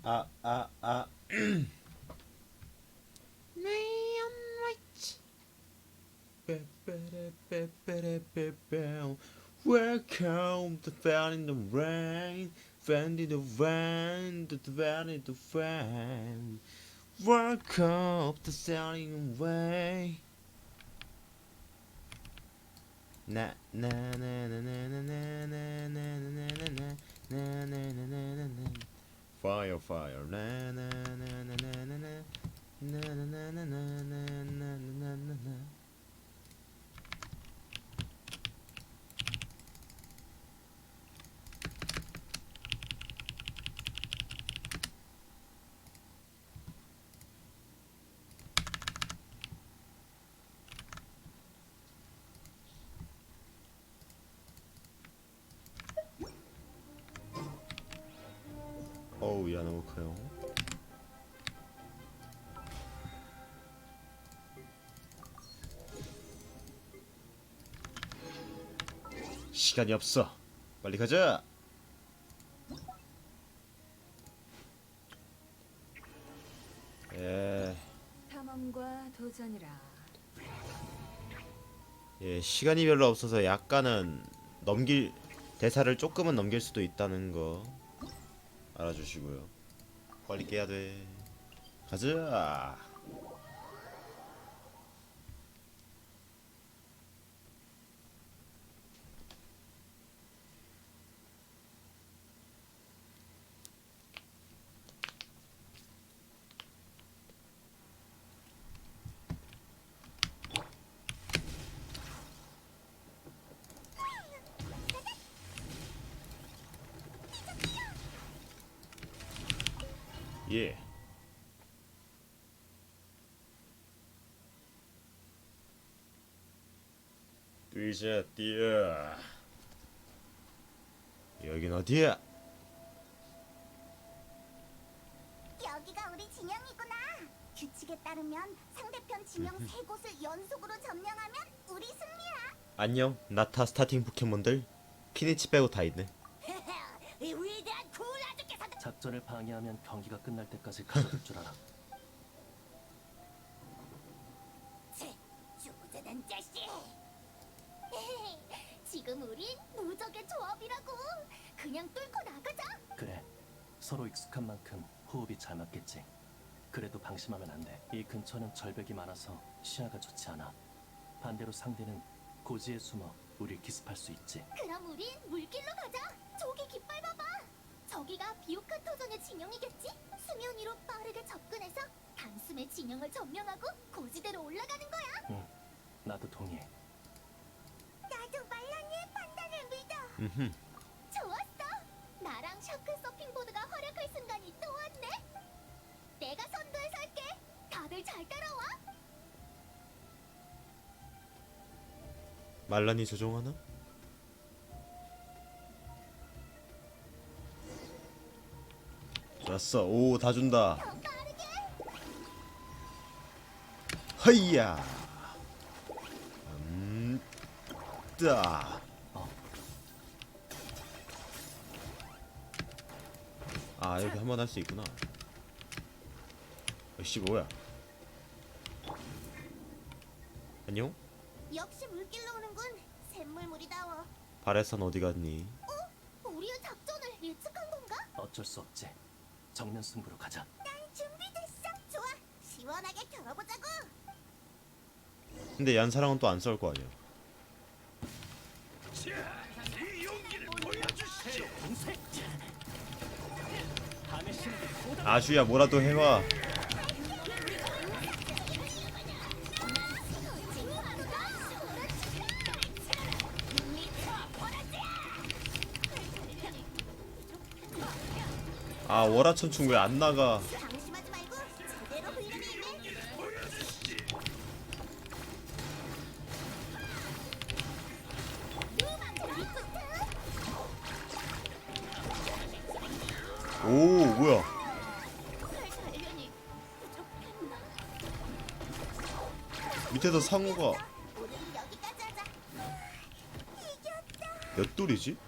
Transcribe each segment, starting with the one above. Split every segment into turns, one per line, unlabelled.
Welcome to Fan in the Rain, Fan in the Rain, the Fan in the Rain. Welcome to Sailing Away. Na na na na na na na na na na na na na. Fire, fire. Na na na na na na na. Na na na na na na na na na. 어우, 야, 너무 커요. 시간이 없어. 빨리 가자.
탐험과 도전이라.
시간이 별로 없어서 약간은 대사를 조금은 넘길 수도 있다는 거 알아주시고요. 빨리 깨야 돼. 가자. 예. 뛰자 뛰어. 여긴 어디야?
여기가 우리 진영이구나. 규칙에 따르면 상대편 진영 세 곳을 연속으로 점령하면 우리 승리야.
안녕. 나타 스타팅 포켓몬들 피니치 빼고 다 있네.
이 위대한 구라주께서
작전을 방해하면 경기가 끝날 때까지 가둬둘 줄 알아.
주제는 자식. 지금 우린 무적의 조합이라고. 그냥 뚫고 나가자.
그래, 서로 익숙한 만큼 호흡이 잘 맞겠지. 그래도 방심하면 안 돼. 이 근처는 절벽이 많아서 시야가 좋지 않아. 반대로 상대는 고지에 숨어 우릴 기습할 수 있지.
그럼 우린 물길로 가자. 저기 깃발 봐봐. 저기가 비오카 토전의 진영이겠지? 수면 위로 빠르게 접근해서 단숨에 진영을 점령하고 고지대로 올라가는 거야.
응, 나도 동의해.
나도 말란이의 판단을 믿어. 좋았어. 나랑 샤크 서핑보드가 활약할 순간이 또 왔네. 내가 선두에 설게. 다들 잘 따라와.
말란이 조종하나? 좋았어. 오, 다 준다.
더 빠르게.
허이야. 따. 아, 여기 한번 할 수 있구나. 씨, 뭐야? 안녕?
역시 물길로 오는군. 샘물물이다워.
바레선 어디 갔니?
우리의 작전을 예측한 건가?
어쩔 수 없지. 정면 승부로 가자.
난 준비됐어. 좋아. 시원하게 겨뤄보자고.
근데 얀사랑은 또 안 싸울 거 아니야. 아슈야, 뭐라도 해와. 아, 월화천충 왜 안 나가?
방심하지 말고 제대로 훈련해 임해.
오, 뭐야?
단련이 부족했나?
밑에서 상어가
오늘은 여기까지 하자. 이겼다.
몇 돌이지?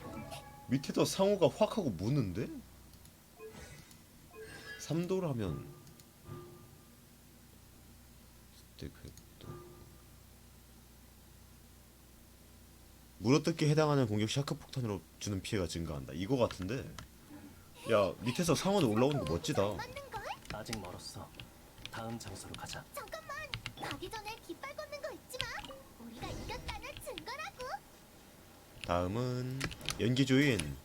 밑에서 상어가 확 하고 무는데? 3도라면 스택 획도 물어뜯기에 해당하는 공격 샤크 폭탄으로 주는 피해가 증가한다. 이거 같은데? 야, 밑에서 상원 올라오는 거 멋지다.
맞는걸?
아직 멀었어. 다음 장소로 가자.
잠깐만. 가기 전에 깃발 걷는 거 잊지 마. 우리가 이겼다는 증거라고.
다음은 연기주인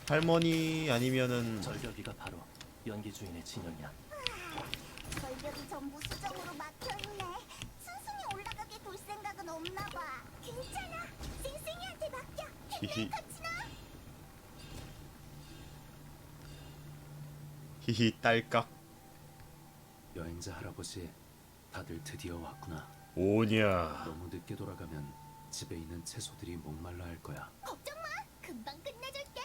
할머니 아니면은
절벽이가 바로 연기 주인의 진영이야.
절벽이 전부 수정으로 막혀있네. 순순히 올라가게 돌 생각은 없나 봐. 괜찮아. 쌩쌩이한테 맡겨.
히히.
같이 나.
히히 딸깍.
여행자 할아버지, 다들 드디어 왔구나.
오냐.
너무 늦게 돌아가면 집에 있는 채소들이 목말라 할 거야.
걱정 마. 금방 끝내줄게.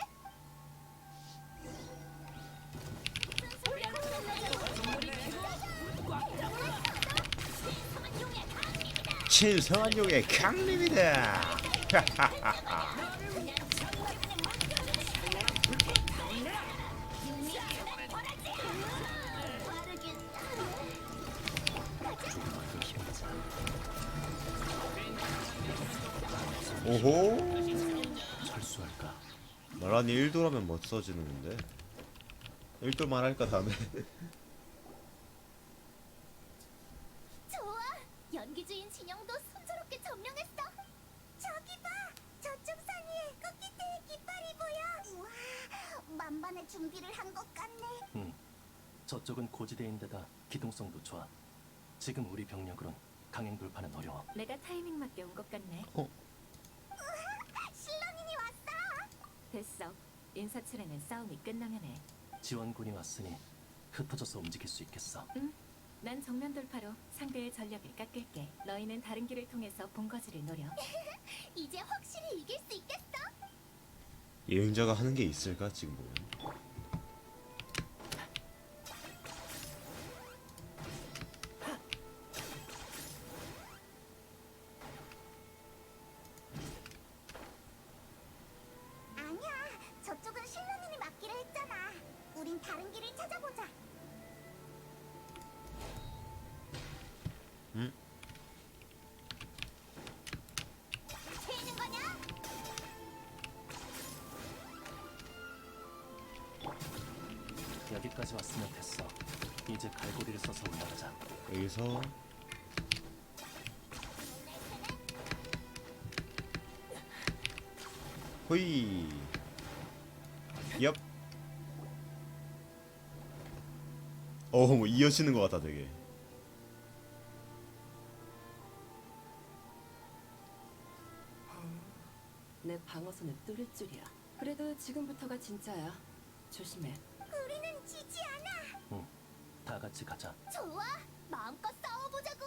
신성한 용의 강림이다. 오호.
철수할까?
말하니 1도라면 멋져지는 건데 1도만 할까 다음에.
좋아. 연기 주인 진영도 순조롭게 점령했어. 저기 봐. 저쪽 산 위에 끝깃에 깃발이 보여. 우와. 만반의 준비를 한 것 같네.
저쪽은 고지대인데다 기동성도 좋아. 지금 우리 병력으론 강행 돌파는 어려워.
내가 타이밍 맞게 온 것 같네.
신랑님이 왔어.
됐어. 인사철에는 싸움이 끝나면 해.
지원군이 왔으니 흩어져서 움직일 수 있겠어.
난 정면 돌파로 상대의 전력을 깎을게. 너희는 다른 길을 통해서 본거지를 노려.
이제 확실히 이길 수 있겠어.
여행자가 하는 게 있을까 지금 보면.
아니야. 저쪽은 신랑님이 맡기로 했잖아. 우린 다른 길을 찾아보자. 새는 거냐?
여기까지 왔으면 됐어. 이제 갈고리를 써서 올라가자.
여기서 호이. 얍. 뭐 이어지는 것 같다 되게.
내 방어선을 뚫을 줄이야. 그래도 지금부터가 진짜야. 조심해.
우리는 지지 않아.
다 같이 가자.
좋아. 마음껏 싸워보자고.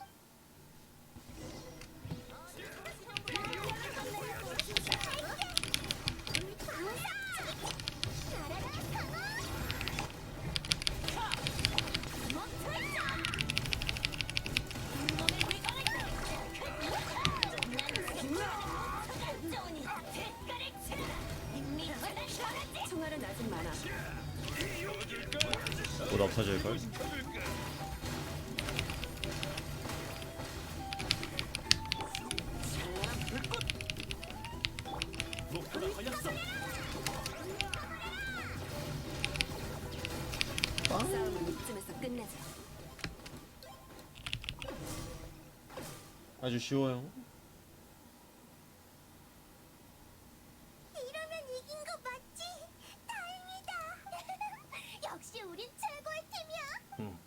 총알은 아직 많아.
곧 없어질걸?
싸움은 이쯤에서 끝내자.
아주 쉬워요.
이러면 이긴 거 맞지? 다행이다. 역시 우린 최고의 팀이야.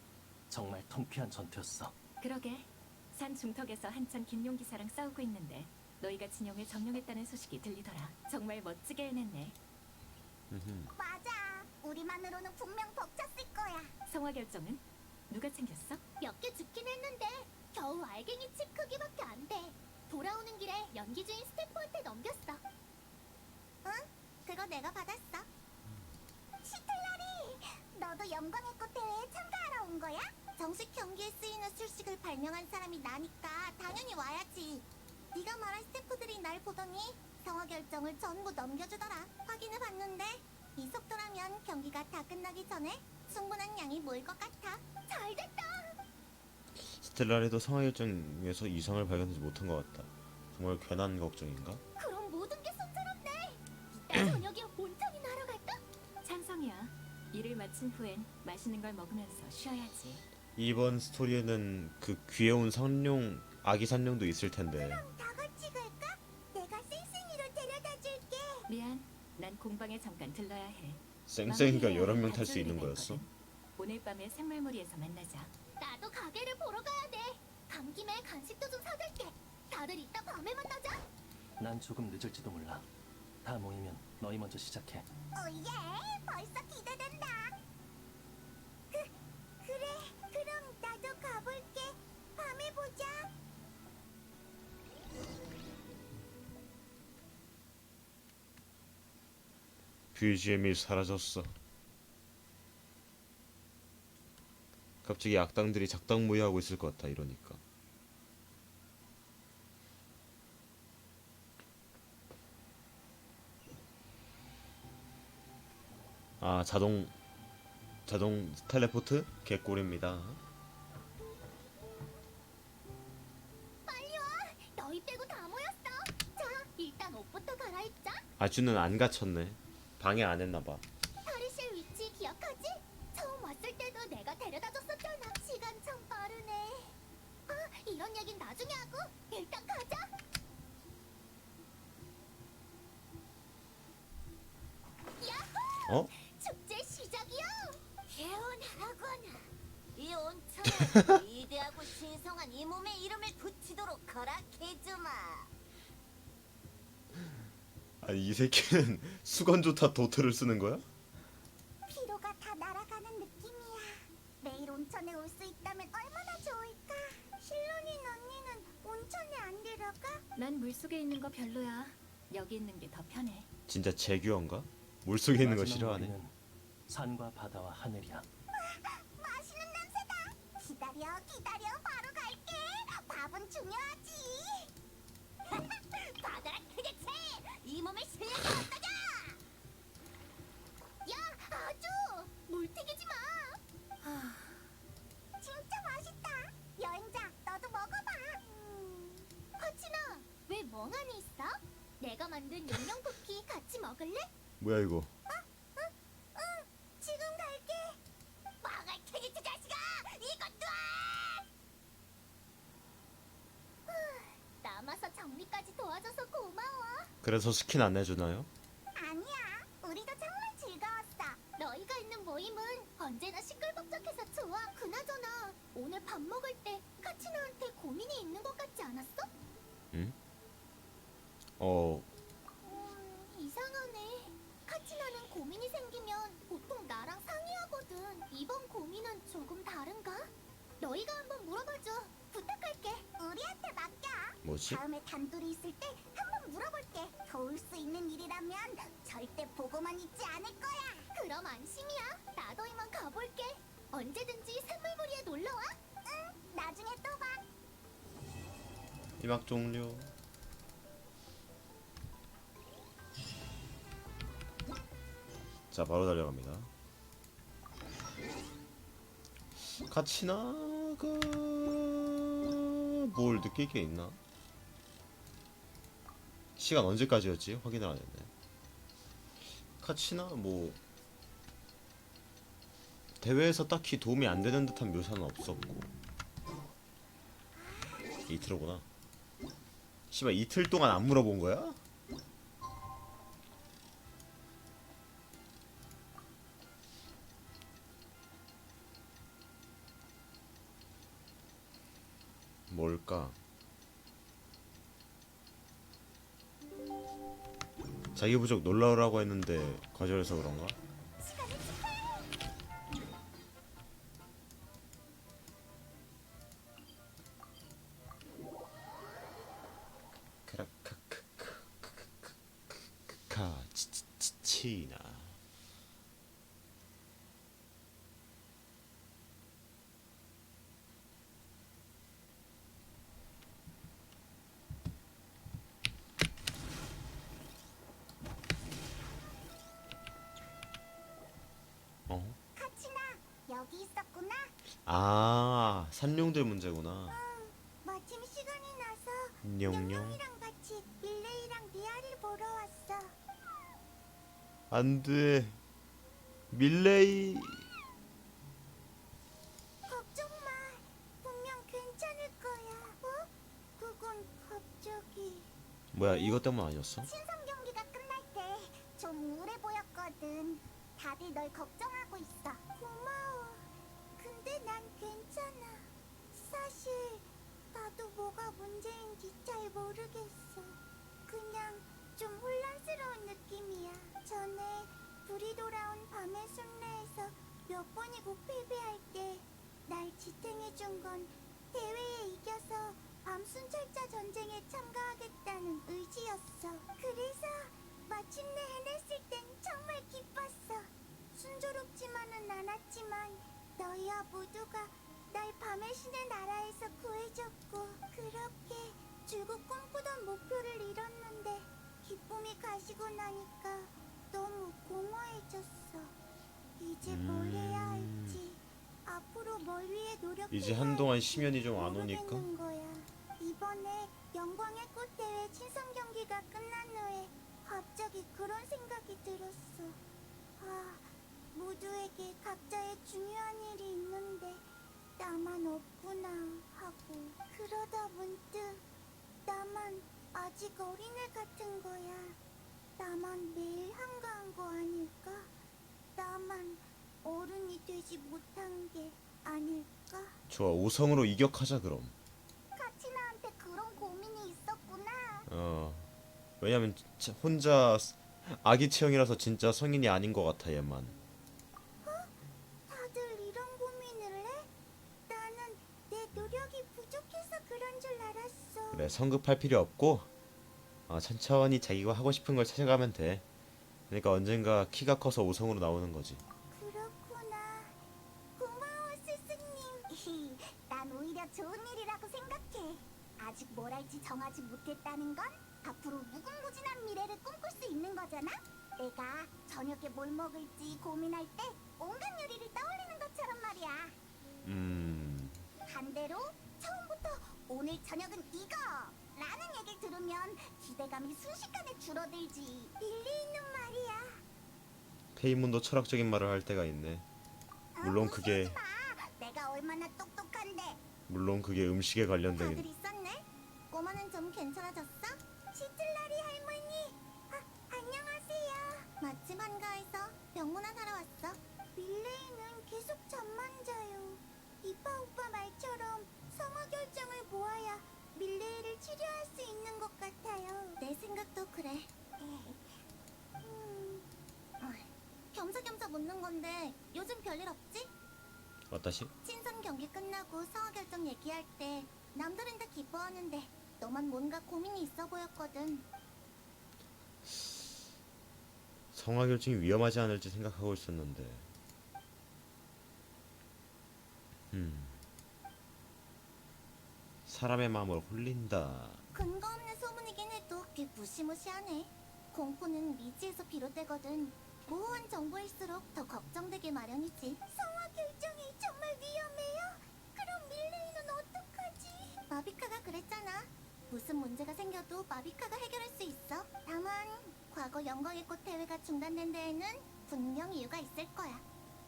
정말 통쾌한 전투였어.
그러게. 산 중턱에서 한창 김용 기사랑 싸우고 있는데 너희가 진영을 점령했다는 소식이 들리더라. 정말 멋지게 해냈네.
맞아. 우리만으로는 분명 벅찼을 거야.
성화 결정은 누가 챙겼어?
몇 개 죽긴 했는데 겨우 알갱이 칩 크기밖에 안 돼. 돌아오는 길에 연기 주인 스태프한테 넘겼어. 응? 그거 내가 받았어. 시틀라리, 너도 영광의 꽃 대회에 참가하러 온 거야? 정식 경기에 쓰이는 술식을 발명한 사람이 나니까 당연히 와야지. 네가 말한 스태프들이 날 보더니 성화 결정을 전부 넘겨주더라. 확인해 봤는데 이 속도라면 경기가 다 끝나기 전에 충분한 양이 모일 것 같아. 잘 됐다.
스텔라리도 상하 일정에서 이상을 발견하지 못한 것 같다. 정말 괜한 걱정인가?
그럼 모든 게 순조롭네. 이따 저녁에 온천이나 하러 갈까?
찬성이야. 일을 마친 후엔 맛있는 걸 먹으면서 쉬어야지.
이번 스토리에는 그 귀여운 산룡, 아기 산룡도 있을 텐데.
다 같이 갈까? 내가 쌩쌩이로 데려다 줄게.
미안. 난 공방에 잠깐 들러야 해.
쌩쌩이가
마무리해야
여러 명
할
탈 수 있는
단축일이
거였어?
있거든. 오늘 밤에 생물무리에서 만나자.
나도 가게를 보러 가야 돼. 간 김에 간식도 좀 사들게. 다들 이따 밤에 만나자.
난 조금 늦을지도 몰라. 다 모이면 너희 먼저 시작해.
오예, 벌써 기대된다. 그래, 그럼 나도 가볼게. 밤에 보자.
BGM이 사라졌어. 갑자기 악당들이 작당모의하고 있을 것 같아. 이러니까. 아, 자동 텔레포트? 개꿀입니다.
빨리 와. 너희 빼고 다 모였어. 자, 일단 옷부터 갈아입자.
아주는 안 갇혔네. 방해 안 했나봐.
탈의실 위치 기억하지? 처음 왔을 때도 내가 데려다 줬었잖아. 시간 참 빠르네. 아, 이런 얘긴 나중에 하고 일단 가자. 야호!
어?
축제 시작이야. 개운하구나. 이 온천에 위대하고 신성한 이 몸의 이름을 붙이도록 허락해주마.
아니 이 새끼는 수건조타 도트를 쓰는 거야?
피로가 다 날아가는 느낌이야. 매일 온천에 올 수 있다면 얼마나 좋을까. 실론인 언니는 온천에 안 들어가?
난 물속에 있는 거 별로야. 여기 있는 게 더 편해.
진짜 재규어인가? 물속에 있는 거
마지막
싫어하네.
모임은 산과 바다와 하늘이야.
맛있는 냄새다. 기다려 바로 갈게. 밥은 중요하지. 바다라 크게채 이 몸의 실력이 어떠냐. 야 아주 물튀기지 마. 진짜 맛있다. 여행자 너도 먹어봐. 화친아 왜 멍하니 있어? 내가 만든 용령 쿠키 같이 먹을래?
뭐야 이거?
응, 지금 갈게. 먹을 테니 저 자식아, 이것도. 남아서 정리까지 도와줘서 고마워.
그래서 스킨 안 내주나요?
아니야, 우리도 정말 즐거웠어. 너희가 있는 모임은 언제나 시끌벅적해서 좋아. 그나저나 오늘 밥 먹을 때 카치나한테 고민이 있는 것 같지 않았어? 이상하네. 카치나는 고민이 생기면 보통 나랑 상의하거든. 이번 고민은 조금 다른가? 너희가 한번 물어봐줘. 부탁할게. 우리한테 맡겨.
뭐지?
다음에 단둘이 있을 때 한번 물어볼게. 도울 수 있는 일이라면 절대 보고만 있지 않을 거야. 그럼 안심이야. 나도 이만 가볼게. 언제든지 샘물무리에 놀러와. 응, 나중에 또 봐.
이막 종료. 자 바로 달려갑니다. 카치나가 뭘 느낄 게 있나? 시간 언제까지였지? 확인을 안 했네. 카치나 뭐 대회에서 딱히 도움이 안 되는 듯한 묘사는 없었고. 이틀오구나. 씨발 이틀 동안 안 물어본 거야? 뭘까? 자기 부족 놀러 오라고 했는데 거절해서 그런가?
시간을 축하해.
크라카카카카카 치나. 어?
카치나, 있었구나.
아, 산룡들 문제구나.
마침 시간이 나서
뇽뇽.
냥냥이랑 같이 밀레이랑 리아를 보러 왔어.
안돼. 밀레이.
걱정 마. 분명 괜찮을 거야. 어? 그건 갑자기
뭐야, 이것 때문 아니었어?
신선 경기가 끝날 때 좀 우울해 보였거든. 다들 널 걱정하고 있어. 고마워. 근데 난 괜찮아. 사실 나도 뭐가 문제인지 잘 모르겠어. 그냥 좀 혼란스러운 느낌이야. 전에 불이 돌아온 밤의 순례에서 몇 번이고 패배할 때 날 지탱해준 건 대회에 이겨서 밤순찰자 전쟁에 참가하겠다는 의지였어. 그래서 마침내 해냈을 땐 정말 기뻤어. 순조롭지만은 않았지만 너희와 모두가 날 밤의 신의 나라에서 구해줬고, 그렇게 줄곧 꿈꾸던 목표를 이뤘는데 기쁨이 가시고 나니까 너무 공허해졌어. 이제 뭘 해야 할지, 앞으로 뭘 위해 노력해야
이제 한동안
할지
시면이 좀 안 오니까.
모르겠는 거야. 이번에 영광의 꽃 대회 친선 경기가 끝난 후에 갑자기 그런 생각이 들었어. 아, 모두에게 각자의 중요한 일이 있는데 나만 없구나 하고. 그러다 문득 나만 아직 어린애 같은 거야. 나만 매일 한가한 거 아닐까? 나만 어른이 되지 못한 게 아닐까?
좋아, 5성으로 이격하자 그럼.
카치나한테 그런 고민이 있었구나.
왜냐면 혼자 아기 체형이라서 진짜 성인이 아닌 것 같아 얘만.
다들 이런 고민을 해? 나는 내 노력이 부족해서 그런 줄 알았어.
그래, 성급할 필요 없고 천천히 자기가 하고 싶은 걸 찾아가면 돼. 그러니까 언젠가 키가 커서 5성으로 나오는 거지.
그렇구나. 고마워, 스승님. 난 오히려 좋은 일이라고 생각해. 아직 뭘 할지 정하지 못했다는 건 앞으로 무궁무진한 미래를 꿈꿀 수 있는 거잖아. 내가 저녁에 뭘 먹을지 고민할 때 온갖 요리를 떠올리는 것처럼 말이야. 반대로 처음부터 오늘 저녁은 이거! 라는 얘기를 들으면 기대감이 순식간에 줄어들지. 일리 있는 말이야.
페이몬도 철학적인 말을 할 때가 있네. 물론 그게
무시하지 마. 내가 얼마나 똑똑한데.
음식에 관련된.
다들 있었네? 꼬마는 좀 괜찮아졌어? 시틀라리 할머니. 안녕하세요. 마침 한가해서 병문안 하러 왔어. 밀레이는 계속 잠만 자요. 이파 오빠 말처럼 성화 결정을 모아야 밀레이를 치료할 수 있는 것 같아요. 내 생각도 그래. 겸사겸사 묻는 건데 요즘 별일 없지?
와타시?
친선 경기 끝나고 성화 결정 얘기할 때 남들은 다 기뻐하는데 너만 뭔가 고민이 있어 보였거든.
성화 결정이 위험하지 않을지 생각하고 있었는데. 사람의 마음을 홀린다.
근거 없는 소문이긴 해도 꽤 무시무시하네. 공포는 미지에서 비롯되거든. 모호한 정보일수록 더 걱정되게 마련이지. 성화 결정이 정말 위험해요? 그럼 밀레이는 어떡하지? 마비카가 그랬잖아. 무슨 문제가 생겨도 마비카가 해결할 수 있어. 다만 과거 영광의 꽃 대회가 중단된 데에는 분명 이유가 있을 거야.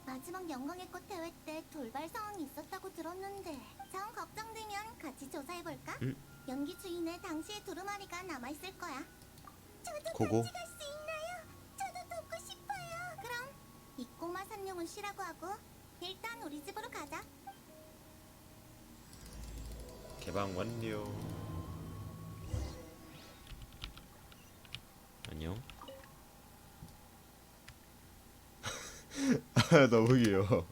마지막 영광의 꽃 대회 때 돌발 상황이 있었다고 들었는데 정 걱정되면 같이 조사해볼까? 연기 주인의 당시의 두루마리가 남아있을 거야. 저도
고고.
같이 갈 수 있나요? 저도 돕고 싶어요. 그럼 이 꼬마 산룡은 쉬라고 하고 일단 우리 집으로 가자.
개방 완료. 안녕. 너무 귀여워.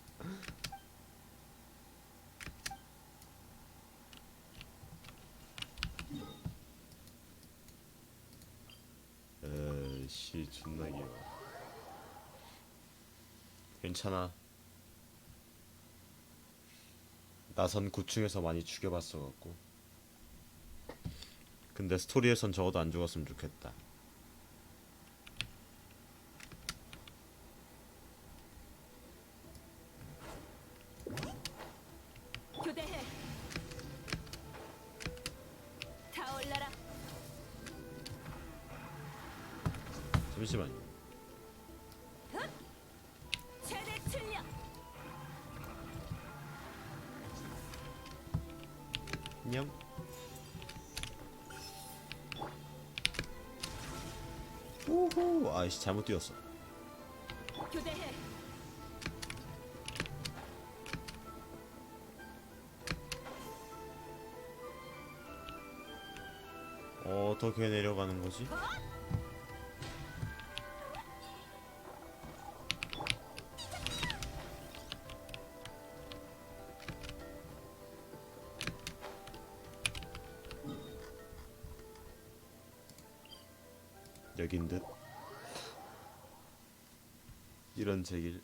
씨, 존나 귀여워. 괜찮아. 나선 9층에서 많이 죽여봤어 갖고. 근데 스토리에선 적어도 안 죽었으면 좋겠다. 잠시만요.
최대 출력.
냠. 우후. 아이씨 잘못 뛰었어.
교대해.
어떻게 내려가는 거지? 여긴 듯. 이런 제길.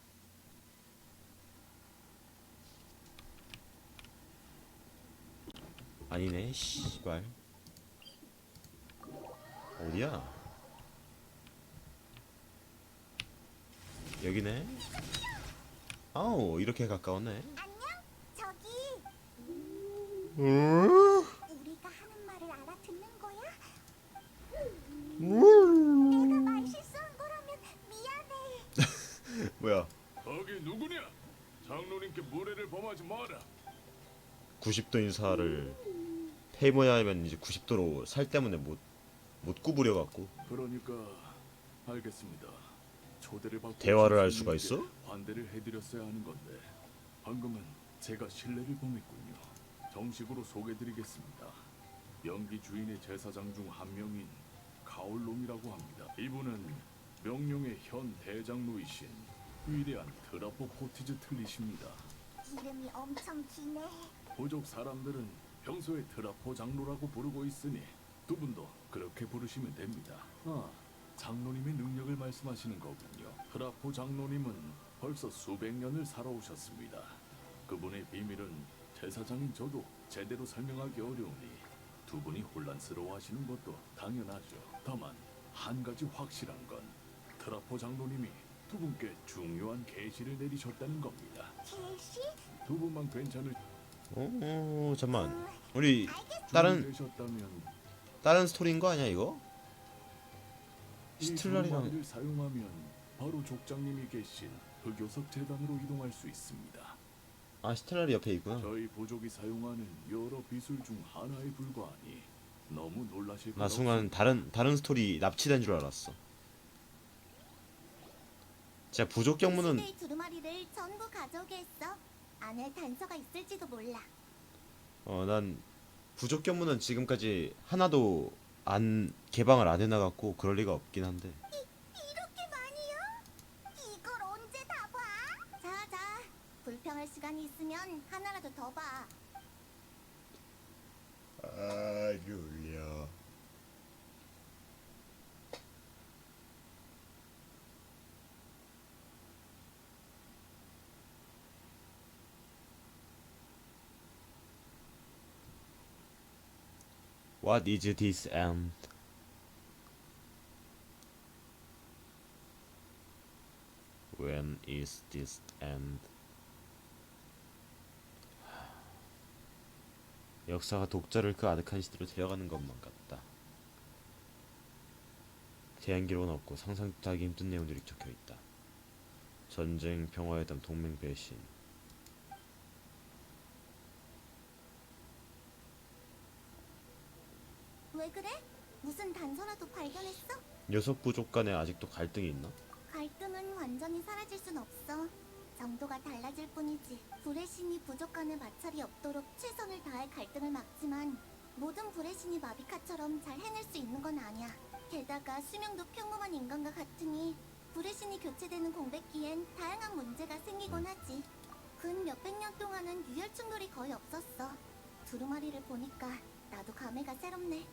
아니네. 씨발. 어디야? 여기네. 아우 이렇게 가까웠네.
안녕? 저기
어?
우리가 하는 말을 알아듣는 거야? 내가 말 실수한 거라면 미안해.
뭐야?
거기 누구냐? 장로님께 무례를 범하지 마라.
90도 인사를 페이머야 하면 이제 90도로 살 때문에 못 구부려 갖고
그러니까 알겠습니다. 초대를 받고
대화를 할 수가
주님께
있어?
환대를 해드렸어야 하는 건데 방금은 제가 신뢰를 범했군요. 정식으로 소개드리겠습니다. 연기 주인의 제사장 중 한 명인 가올롬이라고 합니다. 이분은 명령의 현 대장로이신 위대한 트라포 포티즈 틀리십니다.
이름이 엄청 기네.
부족 사람들은 평소에 트라포 장로라고 부르고 있으니 두 분도 그렇게 부르시면 됩니다. 아, 장로님의 능력을 말씀하시는 거군요. 트라포 장로님은 벌써 수백 년을 살아오셨습니다. 그분의 비밀은 제사장인 저도 제대로 설명하기 어려우니 두 분이 혼란스러워하시는 것도 당연하죠. 다만 한 가지 확실한 건 트라포 장로님이 두 분께 중요한 계시를 내리셨다는 겁니다.
제시?
두 분만 괜찮을
잠만. 우리 다른
준비되셨다면
스토리인 거 아니야 이거?
이
시틀라리랑
두루마리를 사용하면 바로 족장님이 계신 흑요석 재단으로 이동할 수 있습니다.
시틀라리 옆에 있구나.
저희 부족이 사용하는 여러 비술 중 하나에 불과하니 너무 놀라실 것
나 순간 다른 스토리 납치된 줄 알았어. 진짜 부족 경무는
시대의 두루마리를 전부 가져오게 했어. 안에 단서가 있을지도 몰라.
난 부족 경무는 지금까지 하나도 안 개방을 안 해놔갖고 그럴 리가 없긴 한데.
이렇게 많이요? 이걸 언제 다 봐? 자, 불평할 시간이 있으면 하나라도 더 봐.
룰려. What is this end? When is this end? 역사가 독자를 그 아득한 시대로 데려가는 것만 같다. 대한 기록은 없고 상상도 하기 힘든 내용들이 적혀있다. 전쟁, 평화회담, 동맹 배신.
왜 그래? 무슨 단서라도 발견했어?
녀석 부족 간에 아직도 갈등이 있나?
갈등은 완전히 사라질 순 없어. 정도가 달라질 뿐이지. 불의 신이 부족 간에 마찰이 없도록 최선을 다해 갈등을 막지만 모든 불의 신이 마비카처럼 잘 해낼 수 있는 건 아니야. 게다가 수명도 평범한 인간과 같으니 불의 신이 교체되는 공백기엔 다양한 문제가 생기곤 하지. 근 몇백 년 동안은 유혈 충돌이 거의 없었어. 두루마리를 보니까 나도 감회가 새롭네.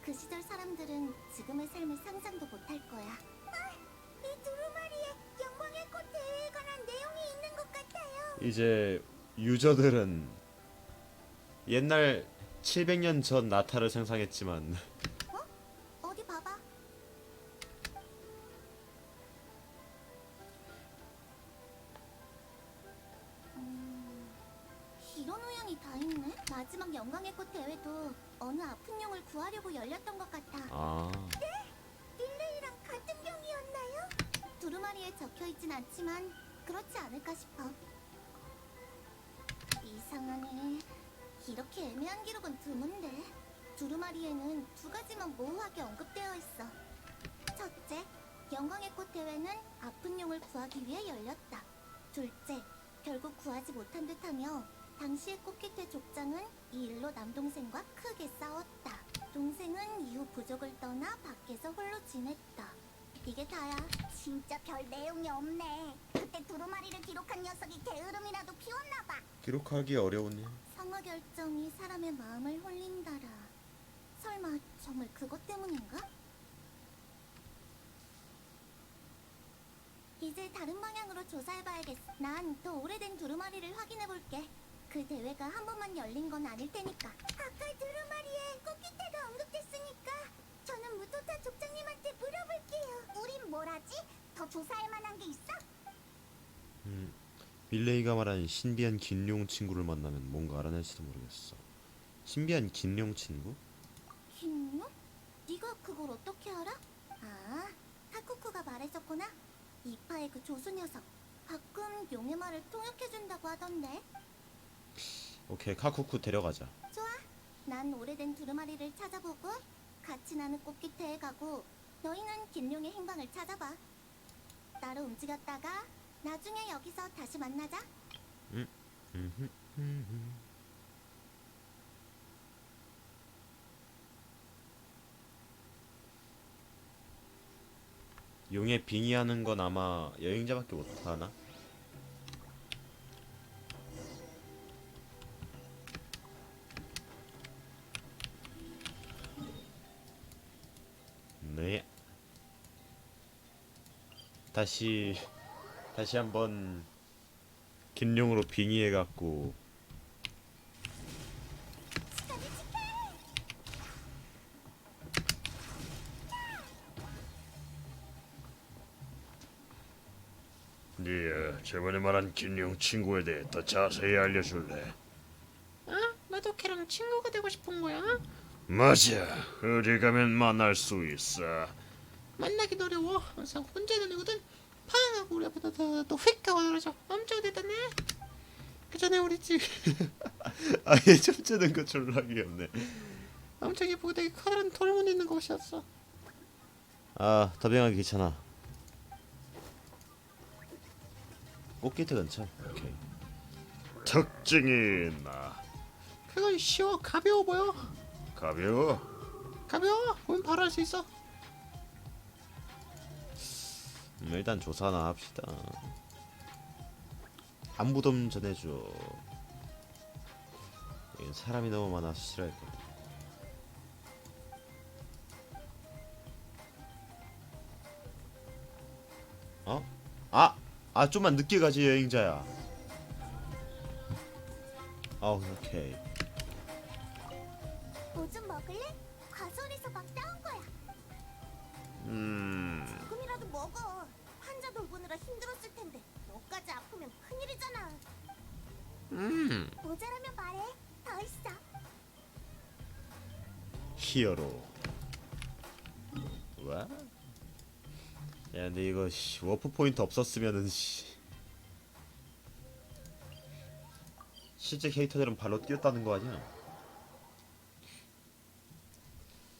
그 시절 사람들은 지금의 삶을 상상도 못할 거야. 이 두루마리에 영광의 꽃 대회에 관한 내용이 있는 것 같아요.
이제 유저들은 옛날 700년 전 나타를 상상했지만
어디 봐봐. 이런 모양이 다 있네. 마지막 영광의 꽃 대회도 어느 아픈 용을 구하려고 열렸던 것 같아.
아
릴레이랑 같은 병이었나? 두루마리에 적혀있진 않지만 그렇지 않을까 싶어. 이상하네. 이렇게 애매한 기록은 드문데. 두루마리에는 두 가지만 모호하게 언급되어 있어. 첫째, 영광의 꽃 대회는 아픈 용을 구하기 위해 열렸다. 둘째, 결국 구하지 못한 듯하며 당시의 꽃깃의 족장은 이 일로 남동생과 크게 싸웠다. 동생은 이후 부족을 떠나 밖에서 홀로 지냈다. 이게 다야.
진짜 별 내용이 없네. 그때 두루마리를 기록한 녀석이 게으름이라도 피웠나 봐.
기록하기 어려운
상어 결정이 사람의 마음을 홀린다라. 설마 정말 그것 때문인가? 이제 다른 방향으로 조사해봐야겠어. 난 더 오래된 두루마리를 확인해볼게. 그 대회가 한 번만 열린 건 아닐 테니까.
아까 두루마리에 꽃깃태가 언급됐으니까 저는 무토타 족장님한테 물어볼게요. 우린 뭘 하지? 더 조사할 만한 게 있어?
밀레이가 말한 신비한 긴룡 친구를 만나면 뭔가 알아낼지도 모르겠어. 신비한 긴룡 친구?
김용? 네가 그걸 어떻게 알아? 아, 카쿠쿠가 말해줬구나. 이파의 그 조수 녀석. 가끔 용의 말을 통역해준다고 하던데.
오케이, 카쿠쿠 데려가자.
좋아. 난 오래된 두루마리를 찾아보고 같이 나는 꽃깃태에 가고 너희는 김용의 행방을 찾아봐. 따로 움직였다가 나중에 여기서 다시 만나자.
용에 빙의하는 건 아마 여행자밖에 못하나? 네. 다시 한번 긴룡으로 빙의해갖고 네, 저번에 말한 긴룡 친구에 대해 더 자세히 알려줄래?
너도 걔랑 친구가 되고 싶은 거야?
맞아, 어디 가면 만날 수 있어.
만나긴 어려워. 항상 혼자 다니거든. 팡 하고 우리 앞에다 또휙 하고 떨어져. 엄청 대단해. 그 전에 우리 집
아예 춤추는 거 졸라 귀엽네.
엄청 예쁘고 되게 커다란 돌문 있는 곳이었어.
아, 더빙하기 귀찮아. 꽃게트 근처. 오케이. 특징이 있나?
그건 쉬워. 가벼워 보여.
가벼워?
가벼워. 우린 바로 할 수 있어.
일단 조사나 합시다. 안부 좀 전해줘. 여긴 사람이 너무 많아서 싫어했거든. 어? 좀만 늦게 가지 여행자야. 오케이.
뭐 좀 먹을래? 과수원에서 막 따온 거야. 조금이라도 먹어. 환자 돌보느라 힘들었을 텐데 너까지 아프면 큰일이잖아. 모자라면 말해. 더 있어.
히어로. 와? 야, 근데 이거 워프 포인트 없었으면은 실제 캐릭터들은 발로 뛰었다는 거 아니야?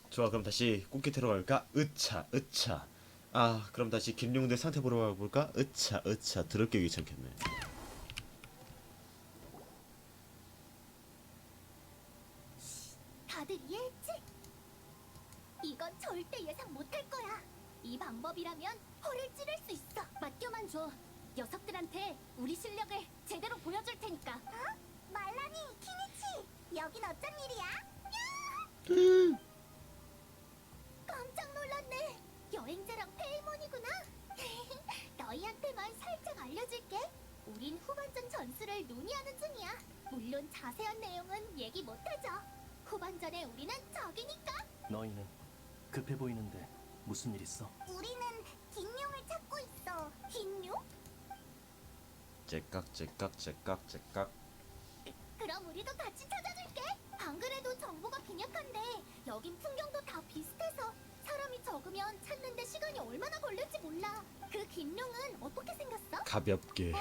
좋아, 그럼 다시 꽃깃태로 갈까? 으차. 그럼 다시 김룡대 상태 보러 가볼까? 으차. 더럽게 귀찮겠네.
다들 이해했지? 이건 절대 예상 못할 거야. 이 방법이라면 허를 찌를 수 있어. 맡겨만 줘. 녀석들한테 우리 실력을 제대로 보여줄 테니까.
말라니, 키니치. 여긴 어쩐 일이야?
깜짝 놀랐네. 여행자랑 페이몬이구나. 너희한테만 살짝 알려줄게. 우린 후반전 전술을 논의하는 중이야. 물론 자세한 내용은 얘기 못하죠. 후반전에 우리는 적이니까.
너희는 급해 보이는데 무슨 일 있어?
우리는 긴룡을 찾고 있어.
긴요?
째깍.
그럼 우리도 같이 찾아줄게. 안 그래도 정보가 빈약한데 여긴 풍경도 다 비슷해서 사람이 적으면 찾는데 시간이 얼마나 걸릴지 몰라. 그 긴룡
가볍게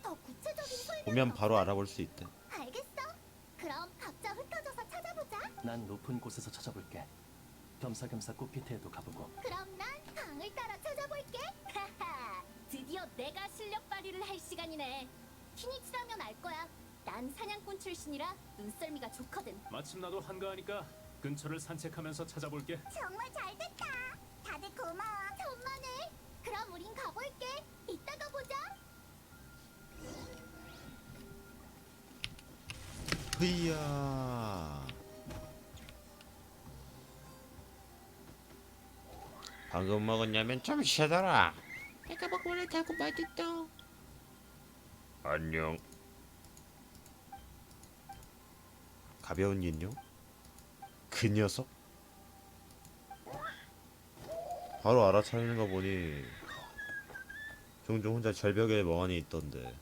더 구체적인 설명.
보면 바로 알아볼 수 있대.
알겠어. 그럼 각자 흩어져서 찾아보자.
난 높은 곳에서 찾아볼게. 겸사겸사 꽃피트에도 가보고.
그럼 난 강을 따라 찾아볼게.
하하, 드디어 내가 실력 발휘를 할 시간이네. 키니치라면 알 거야. 난 사냥꾼 출신이라 눈썰미가 좋거든.
마침 나도 한가하니까 근처를 산책하면서 찾아볼게.
정말 잘됐다. 다들 고마워. 천만에. 그럼 우린 가볼게. 이따가 보자.
흐이야. 방금 먹은 라면 좀 쉬더라.
배가 먹으려 달고 맛있다.
안녕. 가벼운 인형? 그 녀석? 바로 알아차리는 거 보니 종종 혼자 절벽에 멍하니 있던데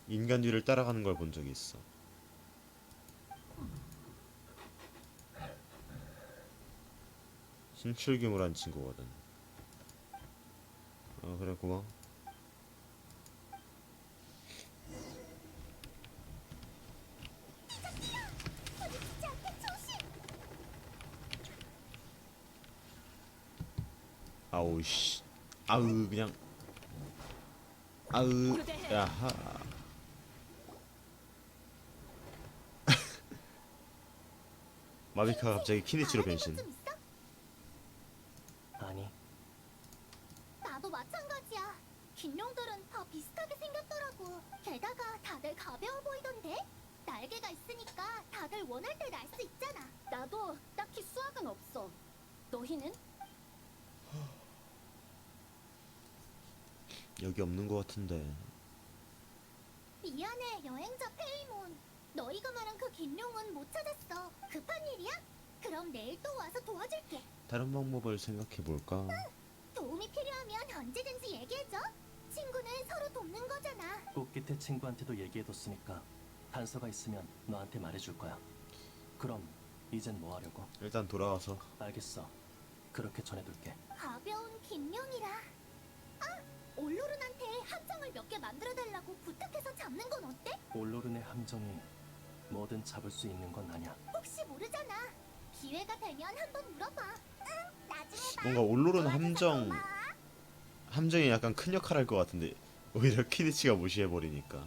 인간 뒤를 따라가는 걸 본 적이 있어. 신출귀물한 친구거든. 그래 고마워.
부딪히지 않게 조심.
아우 씨. 아우 그냥 아우 야하. 마비카가 갑자기 키니치로 변신.
좀 있어?
아니,
나도 마찬가지야. 긴룡들은 다 비슷하게 생겼더라고. 게다가 다들 가벼워 보이던데? 날개가 있으니까 다들 원할 때 날 수 있잖아.
나도 딱히 수학은 없어. 너희는?
여기 없는 것 같은데.
미안해, 여행자 페이몬. 너희가 말한 그 긴룡은 못 찾았어. 급한 일이야? 그럼 내일 또 와서 도와줄게.
다른 방법을 생각해 볼까?
도움이 필요하면 언제든지 얘기해줘. 친구는 서로 돕는 거잖아.
꽃깃의 친구한테도 얘기해뒀으니까 단서가 있으면 너한테 말해줄 거야. 그럼 이젠 뭐 하려고?
일단 돌아와서.
알겠어. 그렇게 전해둘게.
가벼운 긴룡이라. 아, 올로른한테 함정을 몇 개 만들어달라고 부탁해서 잡는 건 어때?
올로른의 함정이 뭐든 잡을 수 있는 건 아냐.
혹시 모르잖아. 기회가 되면 한번 물어봐. 응, 나중에 봐.
뭔가 올로른
도와줘서
함정
고마워.
함정이 약간 큰 역할 할 것 같은데 오히려 키니치가 무시해 버리니까.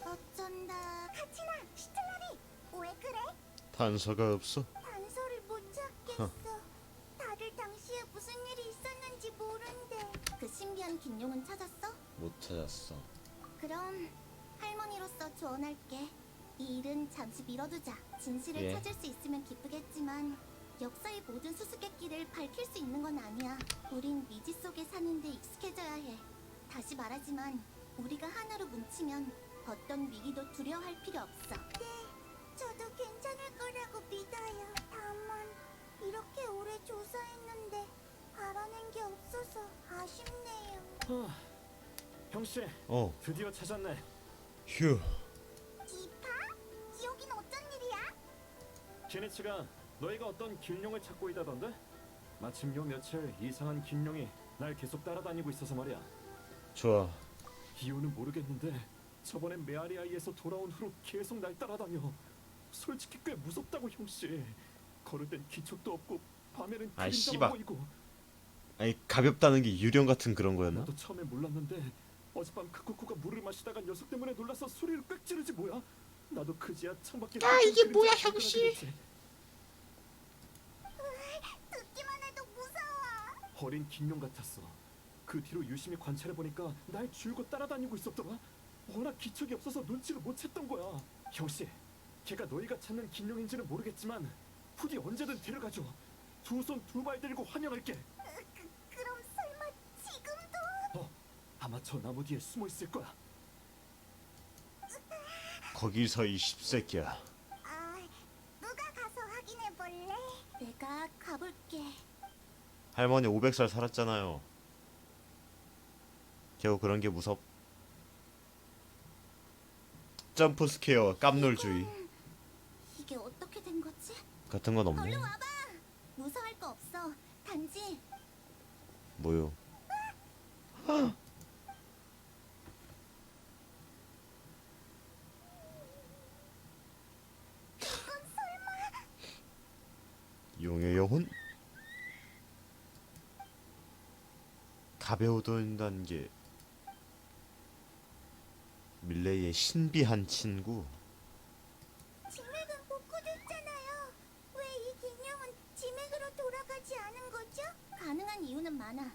어쩐다. 카치나, 시틀라리. 왜 그래?
단서가 없어.
단서를 못 찾겠어. 다들 당시에 무슨 일이 있었는지 모른대. 그 신비한 긴룡은 찾았어?
못 찾았어.
그럼 할머니로서 조언할게. 이 일은 잠시 미뤄두자. 진실을
예.
찾을 수 있으면 기쁘겠지만 역사의 모든 수수께끼를 밝힐 수 있는 건 아니야. 우린 미지 속에 사는데 익숙해져야 해. 다시 말하지만 우리가 하나로 뭉치면 어떤 위기도 두려워할 필요 없어. 네, 저도 괜찮을 거라고 믿어요. 다만 이렇게 오래 조사했는데 알아낸 게 없어서 아쉽네요.
형씨,
어.
드디어 찾았네.
휴.
이파? 여긴 어쩐 일이야?
키니치가 너희가 어떤 긴룡을 찾고 있다던데? 마침 요 며칠 이상한 긴룡이 날 계속 따라다니고 있어서 말이야.
좋아.
이유는 모르겠는데 저번에 메아리아이에서 돌아온 후로 계속 날 따라다녀. 솔직히 꽤 무섭다고 형씨. 걸을 땐 기척도 없고 밤에는
아이,
그림자만
씨발.
보이고.
아니 가볍다는 게 유령 같은 그런 거였나?
나도 처음에 몰랐는데 어젯밤 크쿠쿠가 물을 마시다가 녀석 때문에 놀라서 소리를 꽥 지르지 뭐야. 나도 그지야 창밖에.
야, 이게 뭐야,
그림자가
형씨.
발견하게
듣기만 해도 무서워.
됐지. 어린 긴룡 같았어. 그 뒤로 유심히 관찰해 보니까 날 줄곧 따라다니고 있었더라. 워낙 기척이 없어서 눈치를 못 챘던 거야. 형씨, 걔가 너희가 찾는 긴룡인지는 모르겠지만 부디 언제든 데려가줘. 두 손 두 발 들고 환영할게.
그럼 설마 지금도?
아마 저 나무 뒤에 숨어 있을 거야.
거기서 이 씹새끼야.
아, 누가 가서 확인해 볼래?
내가 가볼게.
할머니 500살 살았잖아요. 겨우 그런 게 무섭. 점프 스퀘어 깜놀주의
이게 어떻게 된 거지?
같은 건 없네.
얼른 와봐. 무서워할 거 없어. 단지
뭐요? 용의 영혼? 가벼우던 게 밀레이의 신비한 친구.
지맥은 복구됐잖아요. 왜 이 기념은 지맥으로 돌아가지 않은 거죠?
가능한 이유는 많아.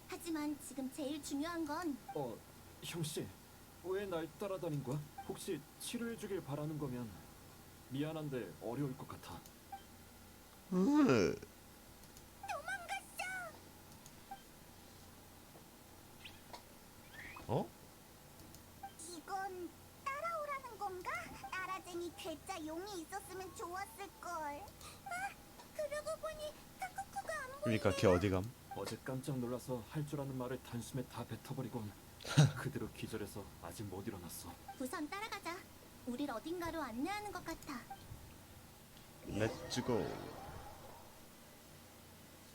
하지만 지금 제일 중요한 건
형씨, 왜 날 따라다닌 거야? 혹시 치료해주길 바라는 거면 미안한데 어려울 것 같아.
어?
이건 따라오라는 건가? 따라쟁이 괴짜 용이 있었으면 좋았을걸. 그러고 보니 타쿠쿠가 안 보이네.
그러니까 걔 어디감?
어제 깜짝 놀라서 할 줄 아는 말을 단숨에 다 뱉어버리곤 그대로 기절해서 아직 못 일어났어.
우선 따라가자. 우릴 어딘가로 안내하는 것 같아.
렛츠고.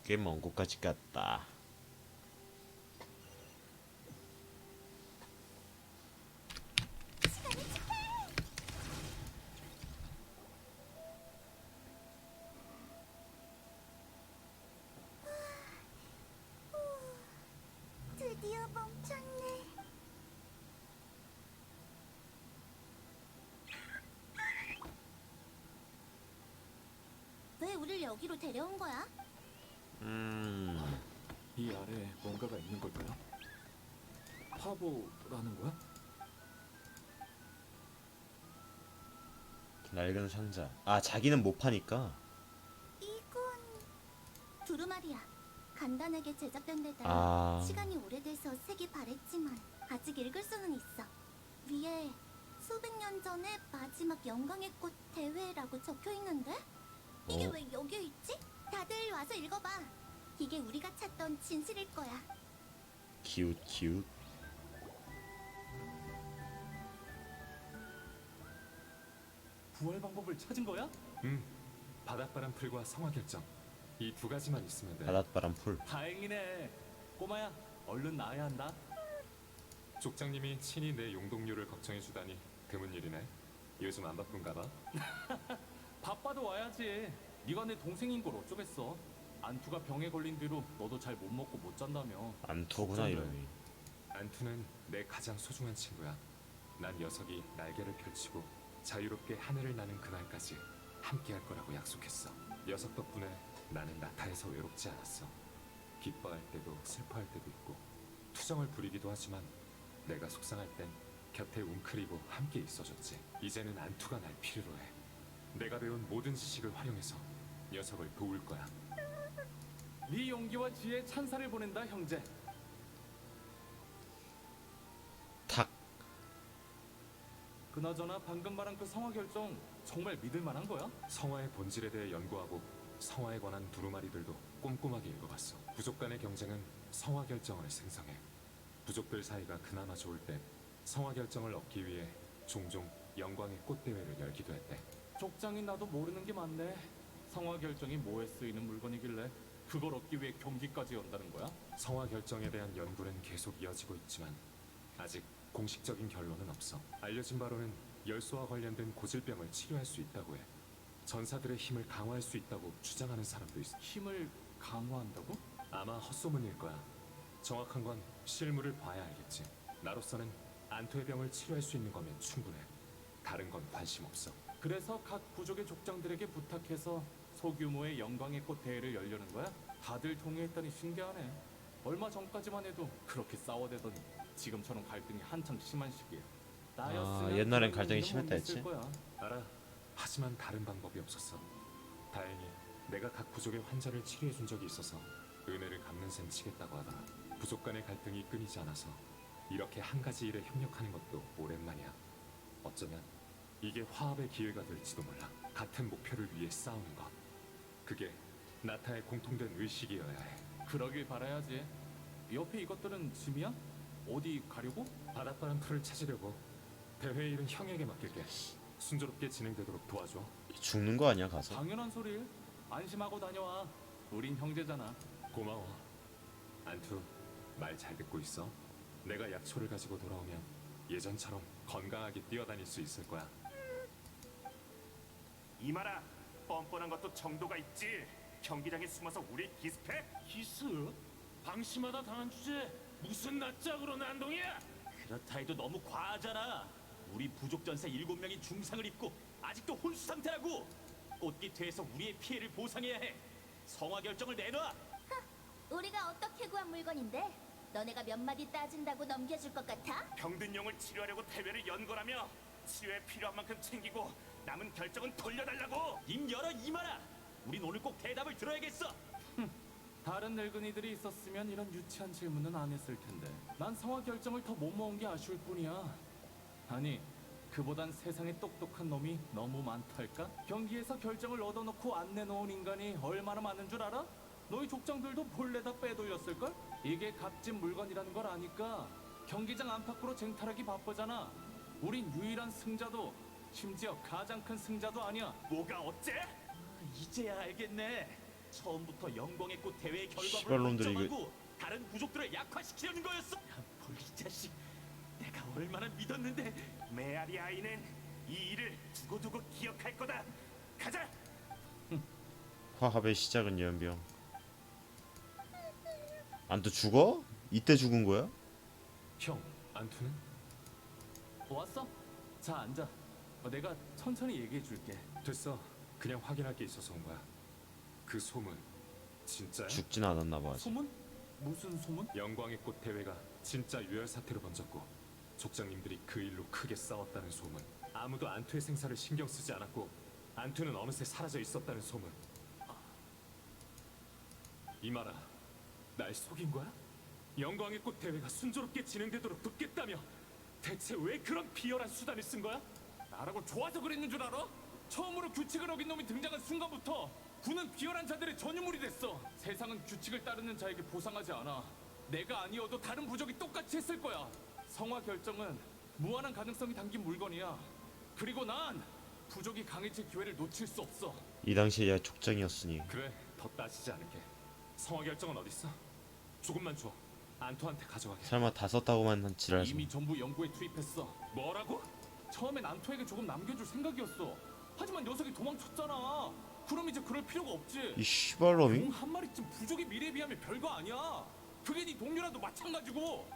꽤 먼 곳까지 갔다.
드디어 멈췄네.
왜 우릴 여기로 데려온 거야?
이 아래에 뭔가가 있는 걸까요? 파보라는 거야?
낡은 상자. 아, 자기는 못 파니까.
이건
두루마리야. 간단하게 제작된 데다
아.
시간이 오래돼서 색이 바랬지만 아직 읽을 수는 있어. 위에 수백 년 전에 마지막 영광의 꽃 대회라고 적혀 있는데? 이게
어?
왜 여기에 있지? 다들 와서 읽어봐. 이게 우리가 찾던 진실일 거야.
기웃 기웃.
부활 방법을 찾은 거야?
바닷바람 풀과 성화 결정 이 두 가지만 있으면 돼.
바닷바람 풀.
다행이네. 꼬마야, 얼른 나아야 한다.
족장님이 친히 내 용동료를 걱정해 주다니 드문 일이네. 요즘 안 바쁜가 봐.
바빠도 와야지. 네가 내 동생인 걸 어쩌겠어. 안투가 병에 걸린 뒤로 너도 잘 못 먹고 못 잔다며.
안토구나 이러니.
안투는 내 가장 소중한 친구야. 난 녀석이 날개를 펼치고 자유롭게 하늘을 나는 그날까지 함께할 거라고 약속했어. 녀석 덕분에 나는 나타에서 외롭지 않았어. 기뻐할 때도 슬퍼할 때도 있고 투정을 부리기도 하지만 내가 속상할 땐 곁에 웅크리고 함께 있어줬지. 이제는 안투가 날 필요로 해. 내가 배운 모든 지식을 활용해서 녀석을 도울 거야.
네 용기와 지혜에 찬사를 보낸다, 형제.
탁.
그나저나 방금 말한 그 성화 결정 정말 믿을 만한 거야?
성화의 본질에 대해 연구하고 성화에 관한 두루마리들도 꼼꼼하게 읽어봤어. 부족 간의 경쟁은 성화 결정을 생성해. 부족들 사이가 그나마 좋을 때 성화 결정을 얻기 위해 종종 영광의 꽃 대회를 열기도 했대.
족장인 나도 모르는 게 많네. 성화 결정이 뭐에 쓰이는 물건이길래 그걸 얻기 위해 경기까지 연다는 거야?
성화 결정에 대한 연구는 계속 이어지고 있지만 아직 공식적인 결론은 없어. 알려진 바로는 열소와 관련된 고질병을 치료할 수 있다고 해. 전사들의 힘을 강화할 수 있다고 주장하는 사람도 있어.
힘을 강화한다고?
아마 헛소문일 거야. 정확한 건 실물을 봐야 알겠지. 나로서는 안토의 병을 치료할 수 있는 거면 충분해. 다른 건 관심 없어.
그래서 각 부족의 족장들에게 부탁해서 소규모의 영광의 꽃 대회를 열려는 거야? 다들 동의했다니 신기하네. 얼마 전까지만 해도 그렇게 싸워대더니 지금처럼 갈등이 한창 심한 시기에 나였으면
옛날엔
그런
갈등이
일은
심했다
못 냈을
했지?
거야.
알아. 하지만 다른 방법이 없었어. 다행히 내가 각 부족의 환자를 치료해 준 적이 있어서 은혜를 갚는 셈 치겠다고 하더라. 부족 간의 갈등이 끊이지 않아서 이렇게 한 가지 일에 협력하는 것도 오랜만이야. 어쩌면 이게 화합의 기회가 될지도 몰라. 같은 목표를 위해 싸우는 것. 그게 나타의 공통된 의식이어야 해.
그러길 바라야지. 옆에 이것들은 짐이야? 어디 가려고?
바닷바람 풀을 찾으려고. 대회 일은 형에게 맡길게. 순조롭게 진행되도록 도와줘.
죽는 거 아니야 가서?
당연한 소릴. 안심하고 다녀와. 우린 형제잖아.
고마워. 안투, 말 잘 듣고 있어. 내가 약초를 가지고 돌아오면 예전처럼 건강하게 뛰어다닐 수 있을 거야.
이마라, 뻔뻔한 것도 정도가 있지. 경기장에 숨어서 우리 기습해?
기스? 방심하다 당한 주제 무슨 낯짝으로 난동이야? 그렇다 해도 너무 과하잖아. 우리 부족 전사 7명이 중상을 입고 아직도 혼수 상태라고. 꽃깃회에서 우리의 피해를 보상해야 해. 성화 결정을 내놔.
우리가 어떻게 구한 물건인데 너네가 몇 마디 따진다고 넘겨줄 것 같아?
병든용을 치료하려고 대회를 연 거라며. 치료에 필요한 만큼 챙기고 남은 결정은 돌려달라고.
입 열어 이마라. 우린 오늘 꼭 대답을 들어야겠어.
다른 늙은이들이 있었으면 이런 유치한 질문은 안 했을 텐데. 난 성화 결정을 더 못 모은 게 아쉬울 뿐이야. 아니, 그보단 세상에 똑똑한 놈이 너무 많달까? 경기에서 결정을 얻어놓고 안 내놓은 인간이 얼마나 많은 줄 알아? 너희 족장들도 본래 다 빼돌렸을걸? 이게 값진 물건이라는 걸 아니까 경기장 안팎으로 쟁탈하기 바쁘잖아. 우린 유일한 승자도, 심지어 가장 큰 승자도 아니야.
뭐가 어째?
이제야 알겠네. 처음부터 영광의 꽃 대회 결과물을
시발놈들이
원점하고 다른 부족들을 약화시키려는 거였어. 볼이 자식, 내가 얼마나 믿었는데.
메아리 아이는 이 일을 두고두고 기억할 거다. 가자.
화합의 시작은 연병. 안투 죽어? 이때 죽은 거야?
형, 안투는?
왔어? 자, 앉아. 내가 천천히 얘기해 줄게.
됐어. 그냥 확인할 게 있어서 온 거야. 그 소문 진짜야?
죽진 않았나 봐. 아직.
소문? 무슨 소문?
영광의 꽃 대회가 진짜 유혈 사태로 번졌고 족장님들이 그 일로 크게 싸웠다는 소문. 아무도 안투의 생사를 신경 쓰지 않았고 안투는 어느새 사라져 있었다는 소문. 이마라, 날 속인 거야? 영광의 꽃 대회가 순조롭게 진행되도록 돕겠다며 대체 왜 그런 비열한 수단을 쓴 거야?
나라고 좋아서 그랬는 줄 알아? 처음으로 규칙을 어긴 놈이 등장한 순간부터 군은 비열한 자들의 전유물이 됐어. 세상은 규칙을 따르는 자에게 보상하지 않아. 내가 아니어도 다른 부족이 똑같이 했을 거야. 성화 결정은 무한한 가능성이 담긴 물건이야. 그리고 난 부족이 강해질 기회를 놓칠 수 없어.
이 당시에 족장이었으니.
그래, 더 따지지 않을게. 성화 결정은 어딨어? 조금만 줘. 안투한테 가져가게.
설마 다 썼다고만 지랄하지.
이미 전부 연구에 투입했어.
뭐라고?
처음엔 안토에게 조금 남겨줄 생각이었어. 하지만 녀석이 도망쳤잖아. 그럼 이제 그럴 필요가 없지.
이 씨발놈이?
용 한 마리쯤 부족의 미래에 비하면 별거 아니야. 그게 네 동료라도 마찬가지고.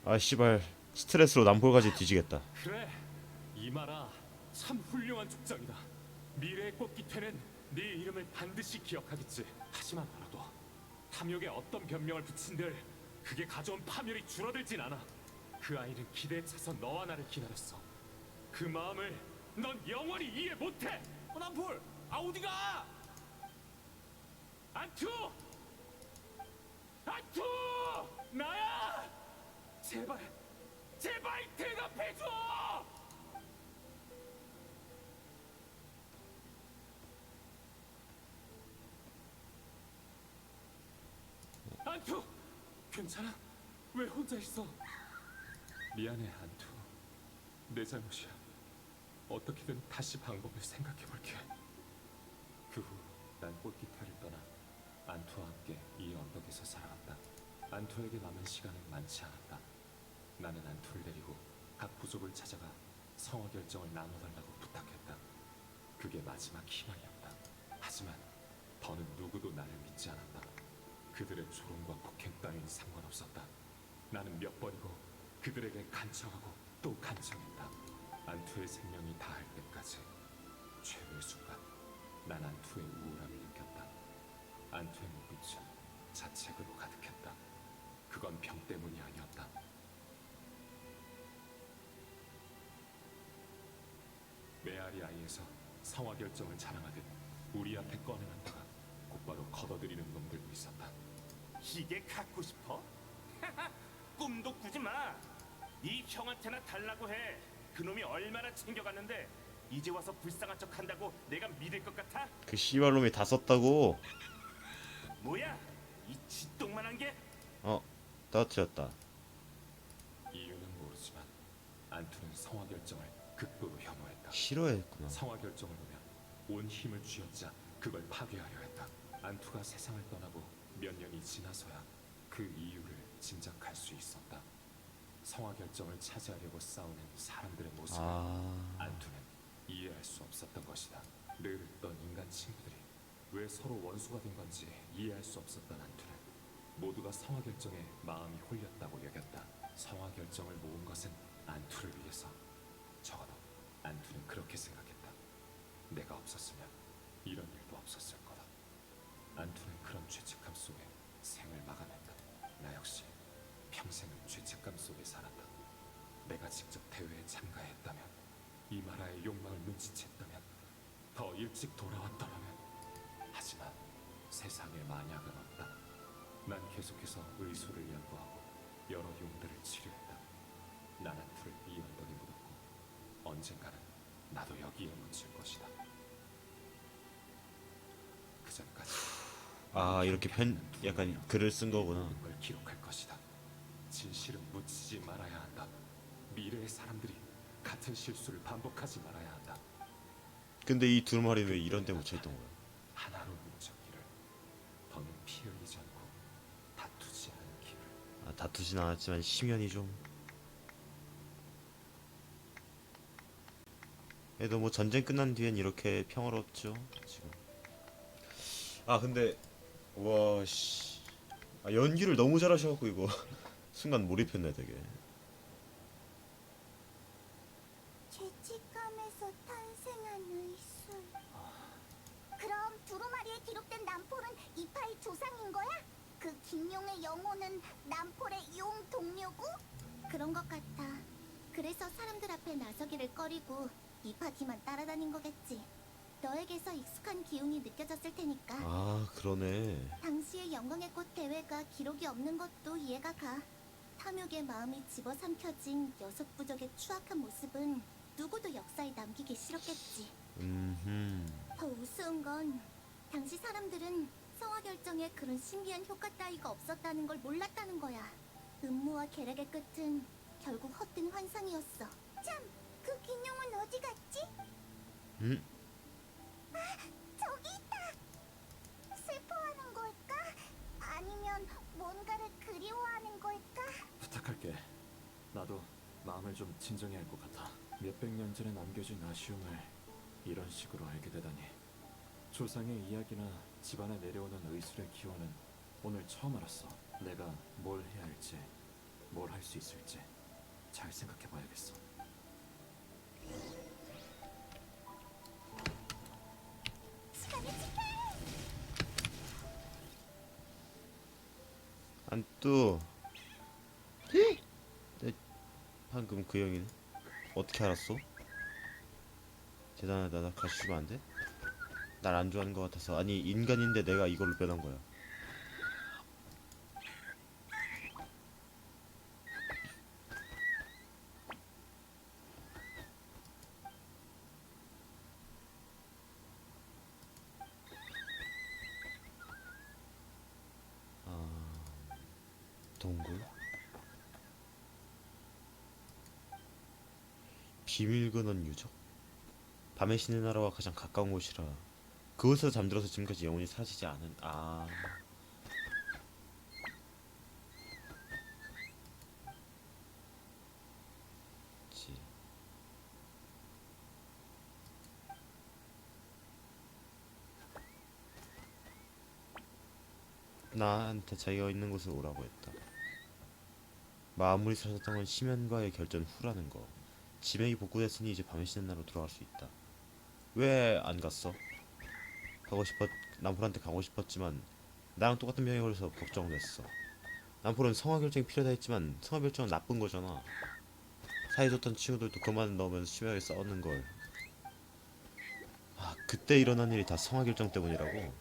아 씨발 스트레스로 남볼까지 뒤지겠다.
그래, 이마라 참 훌륭한 족장이다. 미래의 꽃깃회는 네 이름을 반드시 기억하겠지. 하지만 알아도 탐욕에 어떤 변명을 붙인들 그게 가져온 파멸이 줄어들진 않아. 그 아이는 기대에 차서 너와 나를 기다렸어. 그 마음을 넌 영원히 이해 못해.
남풀, 어디가?
안투! 안투! 나야! 제발, 제발 대답해줘! 안투! 괜찮아? 왜 혼자 있어? 미안해, 안투. 내 잘못이야. 어떻게든 다시 방법을 생각해볼게. 그 후 난 꽃깃회를 떠나 안투와 함께 이 언덕에서 살아갔다. 안투에게 남은 시간은 많지 않았다. 나는 안투를 데리고 각 부족을 찾아가 성화 결정을 나눠달라고 부탁했다. 그게 마지막 희망이었다. 하지만 더는 누구도 나를 믿지 않았다. 그들의 조롱과 폭행 따윈 상관없었다. 나는 몇 번이고 그들에게 간청하고 또 간청했다. 안투의 생명이 다할 때까지. 최후의 순간 난 안투의 우울함을 느꼈다. 안투의 눈빛은 자책으로 가득했다. 그건 병 때문이 아니었다. 메아리 아이에서 성화 결정을 자랑하듯 우리 앞에 꺼내놨다가 곧바로 걷어들이는 놈들도 있었다.
이게 갖고 싶어? 꿈도 꾸지 마. 이 형한테나 달라고 해. 그놈이 얼마나 챙겨갔는데 이제 와서 불쌍한 척 한다고 내가 믿을 것 같아?
그 씨발놈이 다 썼다고.
뭐야? 이 쥐똥만한 게?
떨어뜨렸다.
이유는 모르지만 안투는 성화 결정을 극도로 혐오했다.
싫어했구나.
성화 결정을 보면 온 힘을 쥐어짜 그걸 파괴하려 했다. 안투가 세상을 떠나고 몇 년이 지나서야 그 이유를 짐작할 수 있었다. 성화 결정을 차지하려고 싸우는 사람들의 모습을 안투는 이해할 수 없었던 것이다. 늘 있던 인간 친구들이 왜 서로 원수가 된 건지 이해할 수 없었던 안투는 모두가 성화 결정에 마음이 홀렸다고 여겼다. 성화 결정을 모은 것은 안투를 위해서. 적어도 안투는 그렇게 생각했다. 내가 없었으면 이런 일도 없었을 거다. 안투는 그런 죄책감 속에 생을 마감했다. 나 역시 평생을 죄책감 속에 살았다. 내가 직접 대회에 참가했다면, 이 나라의 욕망을 눈치챘다면, 더 일찍 돌아왔더라면. 하지만 세상에 만약은 없다. 난 계속해서 의술을 연구하고 여러 용들을 치료했다. 난 안투를 이 언덕에 묻었고 언젠가는 나도 여기에 묻힐 것이다. 그 전까지
이렇게 약간 글을 쓴 거구나.
모든 걸 기록할 것이다. 진실은 묻히지 말아야 한다. 미래의 사람들이 같은 실수를 반복하지 말아야 한다.
근데 이 두루마리는 왜 이런 데 묻혀있던 거야?
하나로 뭉쳤기를. 더는 피 흘리지 않고 다투지 않기를.
다투진 않았지만 심연이 좀. 그래도 뭐 전쟁 끝난 뒤엔 이렇게 평화롭죠 지금. 근데 와씨 연기를 너무 잘하셔갖고 이거 순간 몰입했네 되게.
죄책감에서 탄생한 의술. 그럼 두루마리에 기록된 남폴은 이파의 조상인 거야? 그 김용의 영혼은 남폴의 용 동료고?
그런 것 같아. 그래서 사람들 앞에 나서기를 꺼리고 이파티만 따라다닌 거겠지. 너에게서 익숙한 기운이 느껴졌을 테니까.
그러네.
당시의 영광의 꽃 대회가 기록이 없는 것도 이해가 가. 탐욕의 마음이 집어삼켜진 녀석 부족의 추악한 모습은 누구도 역사에 남기기 싫었겠지. 더 우스운 건 당시 사람들은 성화 결정에 그런 신기한 효과 따위가 없었다는 걸 몰랐다는 거야. 음모와 계략의 끝은 결국 헛된 환상이었어.
참, 그 기념은 어디 갔지? 저기 있다. 슬퍼하는 걸까? 아니면 뭔가를 그리워하는 걸까?
부탁할게. 나도 마음을 좀 진정해야 할 것 같아. 몇백 년 전에 남겨진 아쉬움을 이런 식으로 알게 되다니. 조상의 이야기나 집안에 내려오는 의술의 기원은 오늘 처음 알았어. 내가 뭘 해야 할지, 뭘 할 수 있을지 잘 생각해 봐야겠어.
안뚜. 방금 그 형이네. 어떻게 알았어? 대단하다. 나 같이 주면 안 돼? 날 안 좋아하는 것 같아서. 아니 인간인데 내가 이걸로 변한 거야. 동굴? 비밀 근원 유적? 밤의 신의 나라와 가장 가까운 곳이라 그곳에서 잠들어서 지금까지 영원히 사라지지 않은. 그치. 나한테 자기가 있는 곳에 오라고 했다. 마무리 사셨던 건 심연과의 결전 후라는 거. 지맥이 복구됐으니 이제 밤의 신의 나라로 돌아갈 수 있다. 왜 안 갔어? 남폴한테 가고 싶었지만 나랑 똑같은 병에 걸려서 걱정됐어. 남폴은 성화 결정이 필요하다 했지만 성화 결정은 나쁜 거잖아. 사이좋던 친구들도 그만 넣으면서 심하게 싸우는 걸. 그때 일어난 일이 다 성화 결정 때문이라고?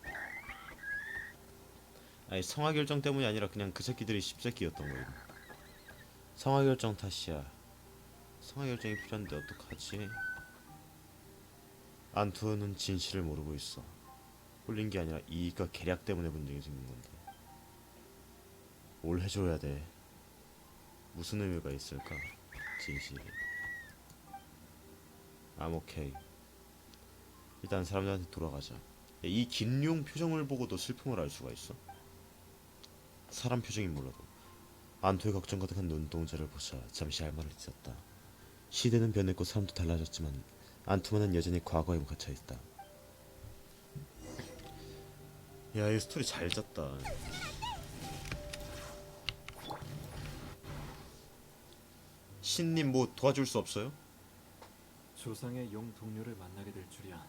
아니 성화 결정 때문이 아니라 그냥 그 새끼들이 십새끼였던 거야. 성화 결정 탓이야. 성화 결정이 필요한데 어떡하지? 안투는 진실을 모르고 있어. 홀린 게 아니라 이익과 계략 때문에 분쟁이 생긴 건데. 뭘 해줘야 돼? 무슨 의미가 있을까? 진실이. 오케이. 일단 사람들한테 돌아가자. 야, 이 김용 표정을 보고도 슬픔을 알 수가 있어? 사람 표정이 몰라도 안토의 걱정 가득한 눈동자를 보자 잠시 할 말을 잊었다. 시대는 변했고 사람도 달라졌지만 안투만은 여전히 과거에 갇혀있다. 야, 이 스토리 잘 짰다. 신님 뭐 도와줄 수 없어요?
조상의 용 동료를 만나게 될 줄이야.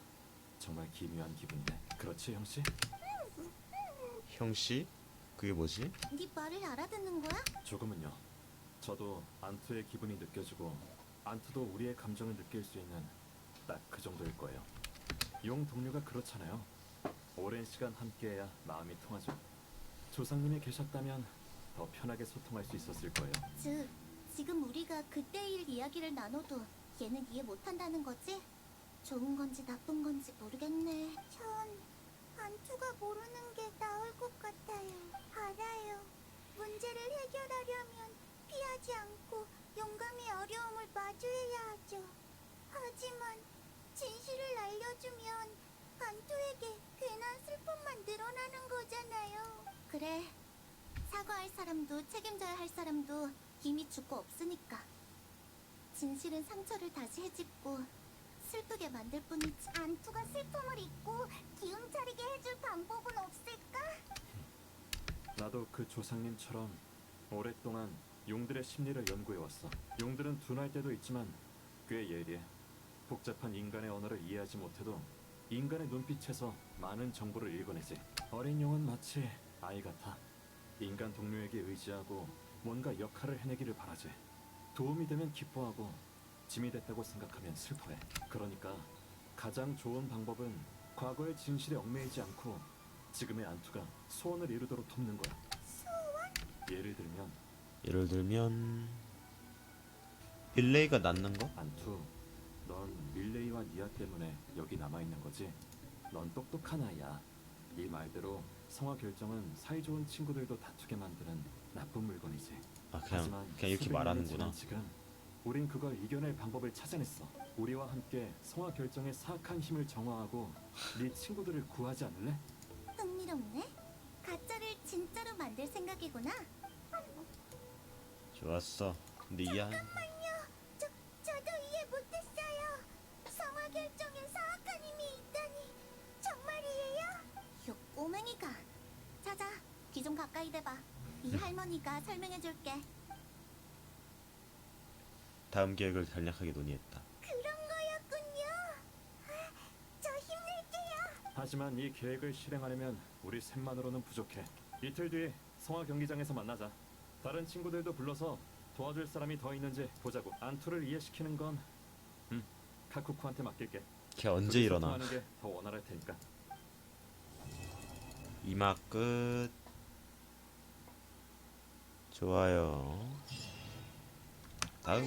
정말 기묘한 기분이네. 그렇지, 형씨?
형씨? 그게 뭐지?
네 말을 알아듣는 거야?
조금은요. 저도 안투의 기분이 느껴지고 안투도 우리의 감정을 느낄 수 있는 딱 그 정도일 거예요. 용 동료가 그렇잖아요. 오랜 시간 함께해야 마음이 통하죠. 조상님이 계셨다면 더 편하게 소통할 수 있었을 거예요.
지금 우리가 그때 일 이야기를 나눠도 얘는 이해 못한다는 거지? 좋은 건지 나쁜 건지 모르겠네. 전 안투가 모르는 게 나을 것 같아요. 알아요. 문제를 해결하려면 피하지 않고 용감히 어려움을 마주해야 하죠. 하지만 진실을 알려주면 안투에게 괜한 슬픔만 늘어나는 거잖아요. 그래. 사과할 사람도 책임져야 할 사람도 이미 죽고 없으니까. 진실은 상처를 다시 헤집고 슬프게 만들 뿐이지. 안투가 슬픔을 잊고 기운 차리게 해줄 방법은 없을까?
나도 그 조상님처럼 오랫동안 용들의 심리를 연구해왔어. 용들은 둔할 때도 있지만 꽤 예리해. 복잡한 인간의 언어를 이해하지 못해도 인간의 눈빛에서 많은 정보를 읽어내지. 어린 용은 마치 아이 같아. 인간 동료에게 의지하고 뭔가 역할을 해내기를 바라지. 도움이 되면 기뻐하고 짐이 됐다고 생각하면 슬퍼해. 그러니까 가장 좋은 방법은 과거의 진실에 얽매이지 않고 지금의 안투가 소원을 이루도록 돕는 거야. 소원? 예를 들면
릴레이가 낫는 거?
안투, 넌 릴레이와 니아 때문에 여기 남아있는 거지? 넌 똑똑한 아이야. 네 말대로 성화 결정은 사이좋은 친구들도 다투게 만드는 나쁜 물건이지.
아,
하지만
그냥 이렇게
수백 년이
말하는구나.
지난 지금 우린 그걸 이겨낼 방법을 찾아냈어. 우리와 함께 성화 결정의 사악한 힘을 정화하고 네 친구들을 구하지 않을래?
흥미롭네. 가짜를 진짜로 만들 생각이구나.
좋았어. 근데 이야.
저도 이해 못했어요. 성화 결정에 사악한 힘이 있다니 정말이에요? 요 꼬맹이가. 자자, 귀 좀 가까이 대봐. 이 할머니가 설명해줄게.
다음 계획을 간략하게 논의했다.
그런 거였군요. 저 힘낼게요.
하지만 이 계획을 실행하려면 우리 셋만으로는 부족해. 이틀 뒤 성화 경기장에서 만나자. 다른 친구들도 불러서 도와줄 사람이 더 있는지 보자고. 안투를 이해시키는 건 카쿠쿠한테 맡길게.
걔 언제
둘이
일어나?
소통하는 게 더 원활할 테니까.
이마 끝. 좋아요. 다음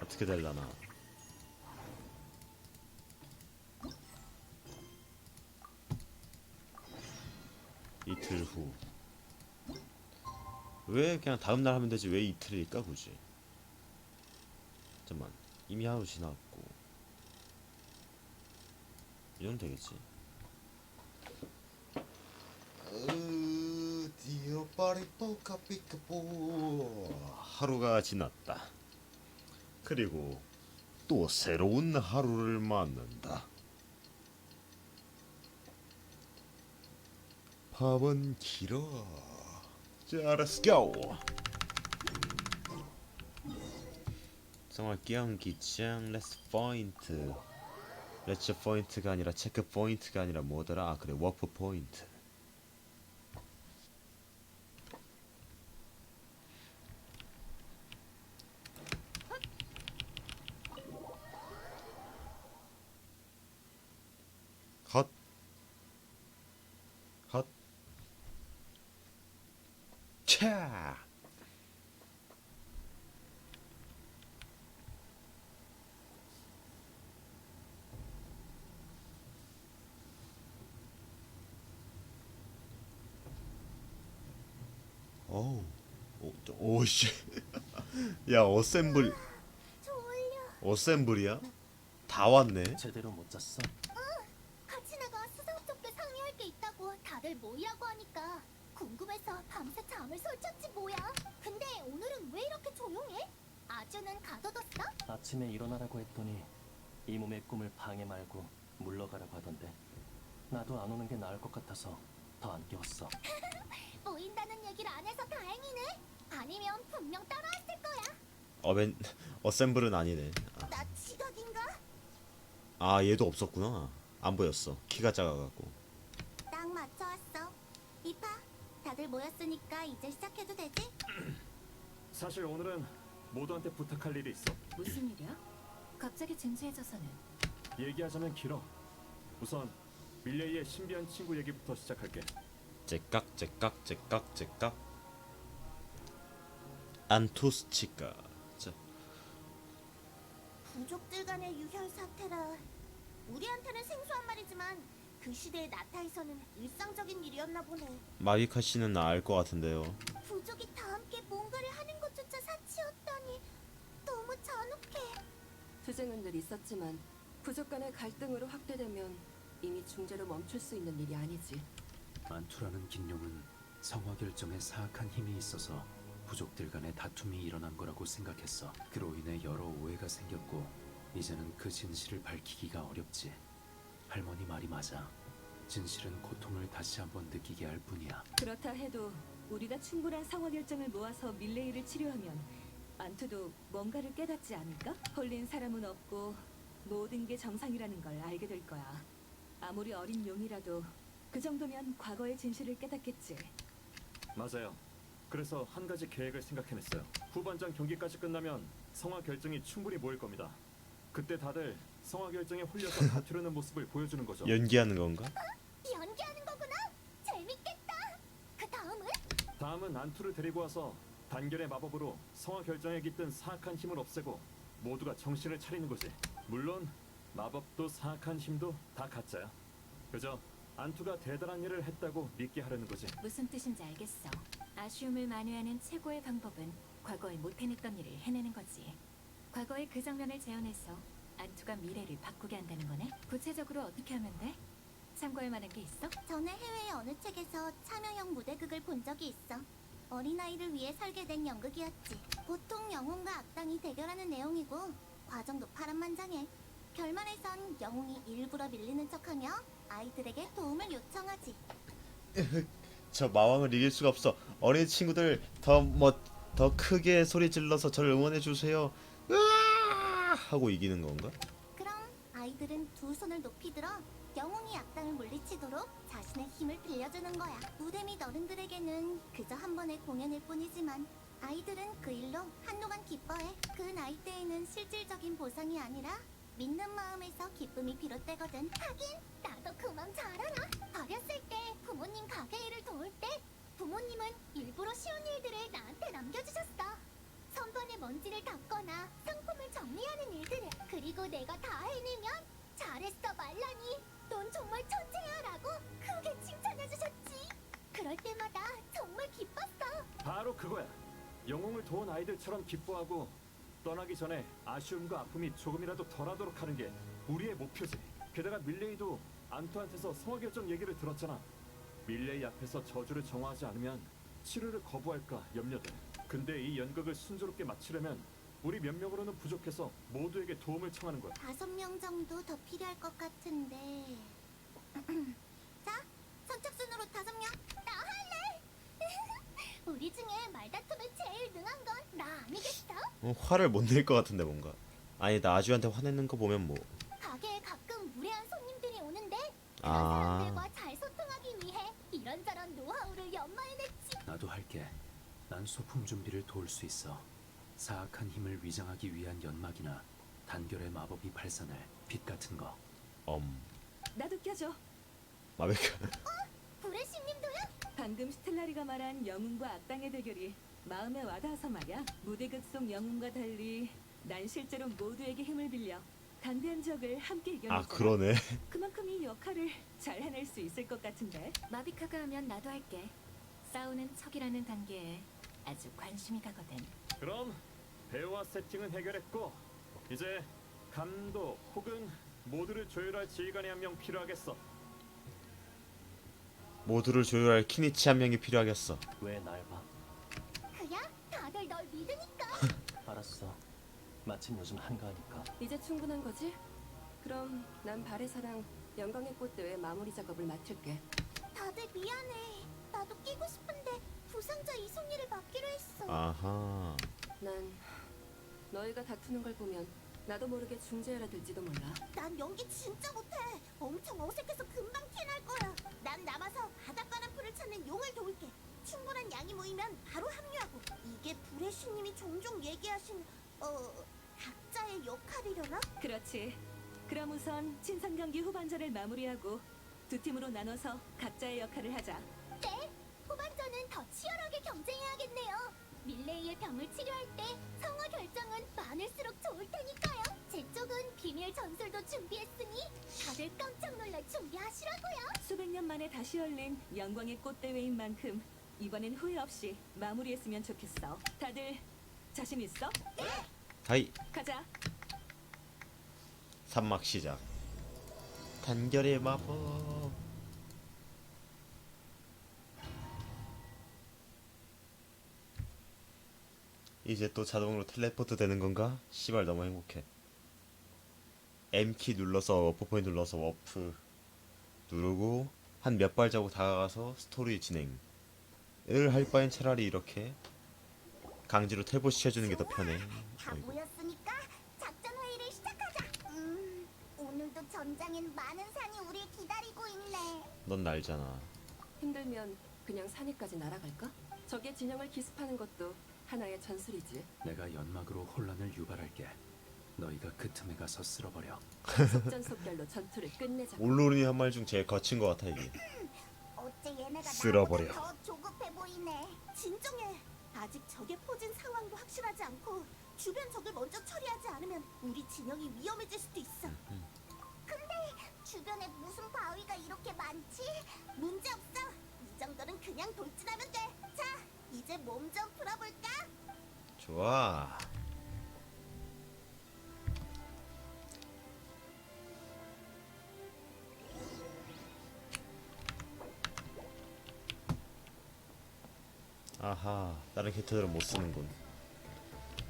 어떻게 될라나? 이틀 후. 왜 그냥 다음 날 하면 되지? 왜 이틀일까 굳이? 잠깐만. 이미 하루 지났고. 이러면 되겠지. 하루가 지났다. 그리고 또 새로운 하루를 맞는다. 밤은 길어. 자, let's go. 정말 경기장 렛츠 포인트. 렛츠 포인트가 아니라 체크 포인트가 아니라 뭐더라? 아, 그래, 워프 포인트. 헛. 헛. 차. 어우. 오씨. 야, 어셈블.
졸려.
어셈블이야? 다 왔네.
제대로 못 잤어?
같이 나가 수상 쪽에 상의할 게 있다고 다들 모이라고 하니까 궁금해서 밤새 잠을 설쳤지 뭐야. 근데 오늘은 왜 이렇게 조용해? 아주는 가둬뒀어?
아침에 일어나라고 했더니 이 몸의 꿈을 방해 말고 물러가라고 하던데 나도 안 오는 게 나을 것 같아서 더 안 깨웠어.
모인다는 얘기를 안 해서 다행이네. 아니면 분명 따라왔을 거야.
어셈블은 아니네.
나 지각인가?
아, 얘도 없었구나. 안 보였어. 키가 작아갖고.
딱 맞춰 왔어. 이파, 다들 모였으니까 이제 시작해도 되지?
사실 오늘은 모두한테 부탁할 일이 있어.
무슨 일이야? 갑자기 진지해져서는.
얘기하자면 길어. 우선 밀레이의 신비한 친구 얘기부터 시작할게.
째깍 째깍 째깍 째깍. 안토스치카. 자,
부족들 간의 유혈 사태라. 우리한테는 생소한 말이지만 그 시대의 나타에서는 일상적인 일이었나 보네.
마비카 씨는 알 것 같은데요.
부족이 다 함께 뭔가를 하는 것조차 사치였다니 너무 잔혹해.
투쟁은 늘 있었지만 부족 간의 갈등으로 확대되면 이미 중재로 멈출 수 있는 일이 아니지.
만투라는 긴룡은 성화 결정에 사악한 힘이 있어서 부족들 간의 다툼이 일어난 거라고 생각했어. 그로 인해 여러 오해가 생겼고 이제는 그 진실을 밝히기가 어렵지. 할머니 말이 맞아. 진실은 고통을 다시 한번 느끼게 할 뿐이야.
그렇다 해도 우리가 충분한 상화 결정을 모아서 밀레이를 치료하면 안투도 뭔가를 깨닫지 않을까? 홀린 사람은 없고 모든 게 정상이라는 걸 알게 될 거야. 아무리 어린 용이라도 그 정도면 과거의 진실을 깨닫겠지.
맞아요. 그래서 한 가지 계획을 생각해냈어요. 후반전 경기까지 끝나면 성화 결정이 충분히 모일 겁니다. 그때 다들 성화 결정에 홀려서 다투려는 모습을 보여주는 거죠.
연기하는 건가?
연기하는 거구나. 재밌겠다. 그
다음은 안투를 데리고 와서 단결의 마법으로 성화 결정에 깃든 사악한 힘을 없애고 모두가 정신을 차리는 거지. 물론 마법도 사악한 힘도 다 가짜야. 그저 안투가 대단한 일을 했다고 믿게 하려는 거지.
무슨 뜻인지 알겠어. 아쉬움을 만회하는 최고의 방법은 과거에 못 해냈던 일을 해내는 거지. 과거의 그 장면을 재현해서 안투가 미래를 바꾸게 한다는 거네. 구체적으로 어떻게 하면 돼? 참고할 만한 게 있어?
전에 해외의 어느 책에서 참여형 무대극을 본 적이 있어. 어린아이를 위해 설계된 연극이었지. 보통 영웅과 악당이 대결하는 내용이고 과정도 파란만장해. 결말에선 영웅이 일부러 밀리는 척하며 아이들에게 도움을 요청하지.
저 마왕을 이길 수가 없어. 어린 친구들 더 크게 소리 질러서 저를 응원해 주세요. 으아! 하고 이기는 건가?
그럼 아이들은 두 손을 높이 들어 영웅이 악당을 물리치도록 자신의 힘을 빌려주는 거야. 무대 및 어른들에게는 그저 한 번의 공연일 뿐이지만 아이들은 그 일로 한동안 기뻐해. 그 나이대에는 실질적인 보상이 아니라 믿는 마음에서 기쁨이 비롯되거든.
하긴 나도 그 맘 잘 알아. 어렸을 때 부모님 가게 일을 도울 때 부모님은 일부러 쉬운 일들을 나한테 남겨주셨어. 선반에 먼지를 닦거나 상품을 정리하는 일들을. 그리고 내가 다 해내면 잘했어 말라니, 넌 정말 천재야 라고 크게 칭찬해주셨지. 그럴 때마다 정말 기뻤어.
바로 그거야. 영웅을 도운 아이들처럼 기뻐하고 떠나기 전에 아쉬움과 아픔이 조금이라도 덜하도록 하는 게 우리의 목표지. 게다가 밀레이도 안투한테서 성화 결정 얘기를 들었잖아. 밀레이 앞에서 저주를 정화하지 않으면 치료를 거부할까 염려돼. 근데 이 연극을 순조롭게 마치려면 우리 몇 명으로는 부족해서 모두에게 도움을 청하는 거야.
5명 정도 더 필요할 것 같은데. 자, 선착순으로 5명.
나 할래. 우리 중에 말다툼에 제일 능한 건 나 아니겠어?
화를 못 낼 것 같은데 뭔가. 아니, 나 아주한테 화내는 거 보면 뭐.
가게에 가끔 무례한 손님들이 오는데 그런
아.
사람들과 잘 소통하기 위해 이런저런 노하우를 연마해냈지.
나도 할게. 난 소품 준비를 도울 수 있어. 사악한 힘을 위장하기 위한 연막이나 단결의 마법이 발산할 빛 같은 거.
나도 껴줘.
마베카.
브레시님도요?
방금 스텔라리가 말한 영웅과 악당의 대결이 마음에 와닿아서 말이야. 무대극 속 영웅과 달리 난 실제로 모두에게 힘을 빌려 강대한 적을 함께 이겨냈잖아.
아, 그러네.
그만큼 이 역할을 잘 해낼 수 있을 것 같은데. 마비카가 하면 나도 할게.
싸우는 척이라는 단계에 아주 관심이 가거든.
그럼 대화 세팅은 해결했고 이제 감독 혹은 모두를 조율할 지휘관이 한 명 필요하겠어.
모두를 조율할 키니치 한 명이 필요하겠어.
왜 날 봐?
그야 다들 널 믿으니까.
알았어. 마침 요즘 한가하니까.
이제 충분한 거지? 그럼 난 발의 사랑 영광의 꽃 대회 마무리 작업을 맡을게.
다들 미안해. 나도 끼고 싶은데 부상자 이송이를 맡기로 했어.
아하.
난 너희가 다투는 걸 보면 나도 모르게 중재해라 들지도 몰라.
난 연기 진짜 못해. 엄청 어색해서 금방 티날 거야. 난 남아서 바닷바람 풀을 찾는 용을 도울게. 충분한 양이 모이면 바로 합류하고. 이게 브레쉬님이 종종 얘기하신 각자의 역할이려나?
그렇지. 그럼 우선 친선 경기 후반전을 마무리하고 두 팀으로 나눠서 각자의 역할을 하자.
네, 후반전은 더 치열하게 경쟁해야겠네요. 밀레이의 병을 치료할 때 성화 결정은 많을수록 좋을 테니까요. 제 쪽은 비밀 전술도 준비했으니 다들 깜짝 놀랄 준비하시라고요.
수백 년 만에 다시 열린 영광의 꽃 대회인 만큼 이번엔 후회 없이 마무리했으면 좋겠어. 다들 자신 있어?
하이.
가자.
산막 시작. 단결의 마법. 이제 또 자동으로 텔레포트 되는 건가? 씨발 너무 행복해. M키 눌러서 워프 포인트 눌러서 워프 누르고 한 몇 발자국 다가가서 스토리 진행을 할 바엔 차라리 이렇게 강제로 텔포 시켜주는 게 더 편해.
다 모였으니까 작전 회의를 시작하자. 오늘도 전장엔 많은 산이 우릴 기다리고 있네.
넌 날잖아.
힘들면 그냥 산위까지 날아갈까? 적의 진영을 기습하는 것도 하나의 전술이지.
내가 연막으로 혼란을 유발할게. 너희가 그 틈에 가서 쓸어버려.
속전속결로 전투를 끝내자.
올로른이 한 말 중 제일 거친 것 같아 이게.
어째 얘네가
쓸어버려.
나보다 더 조급해 보이네.
진정해. 아직 적의 포진 상황도 확실하지 않고 주변 적을 먼저 처리하지 않으면 우리 진영이 위험해질 수도 있어.
근데 주변에 무슨 바위가 이렇게 많지?
문제 없어. 이 정도는 그냥 돌진하면 돼. 자, 이제 몸 좀 풀어볼까?
좋아. 아하, 다른 캐릭터들은 못 쓰는군.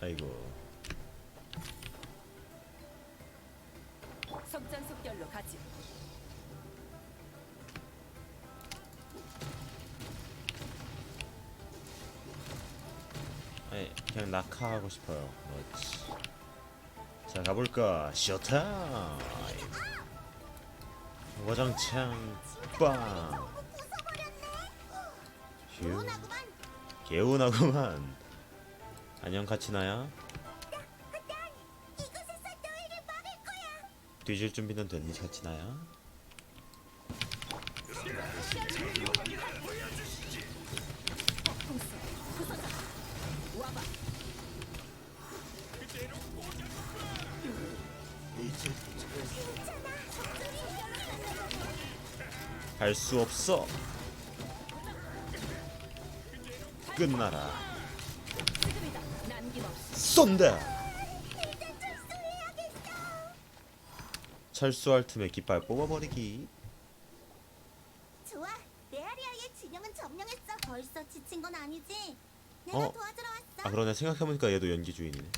아이고.
속전속결로 가지.
아니, 그냥 낙하하고 싶어요. 그렇지. 자, 가볼까? 쇼타임! 와장창 빵! 휴. 개운하구만. 안녕 카치나야. 뒤질 준비는 됐니 카치나야? 할 수 없어. 끝나라. 쏜다. 철수할 틈에 깃발 뽑아버리기.
좋아. 메아리아의 진영은 점령했어. 벌써 지친 건 아니지? 내가 도와주러 왔어.
아 그러네. 생각해보니까 얘도 연기 주인이네.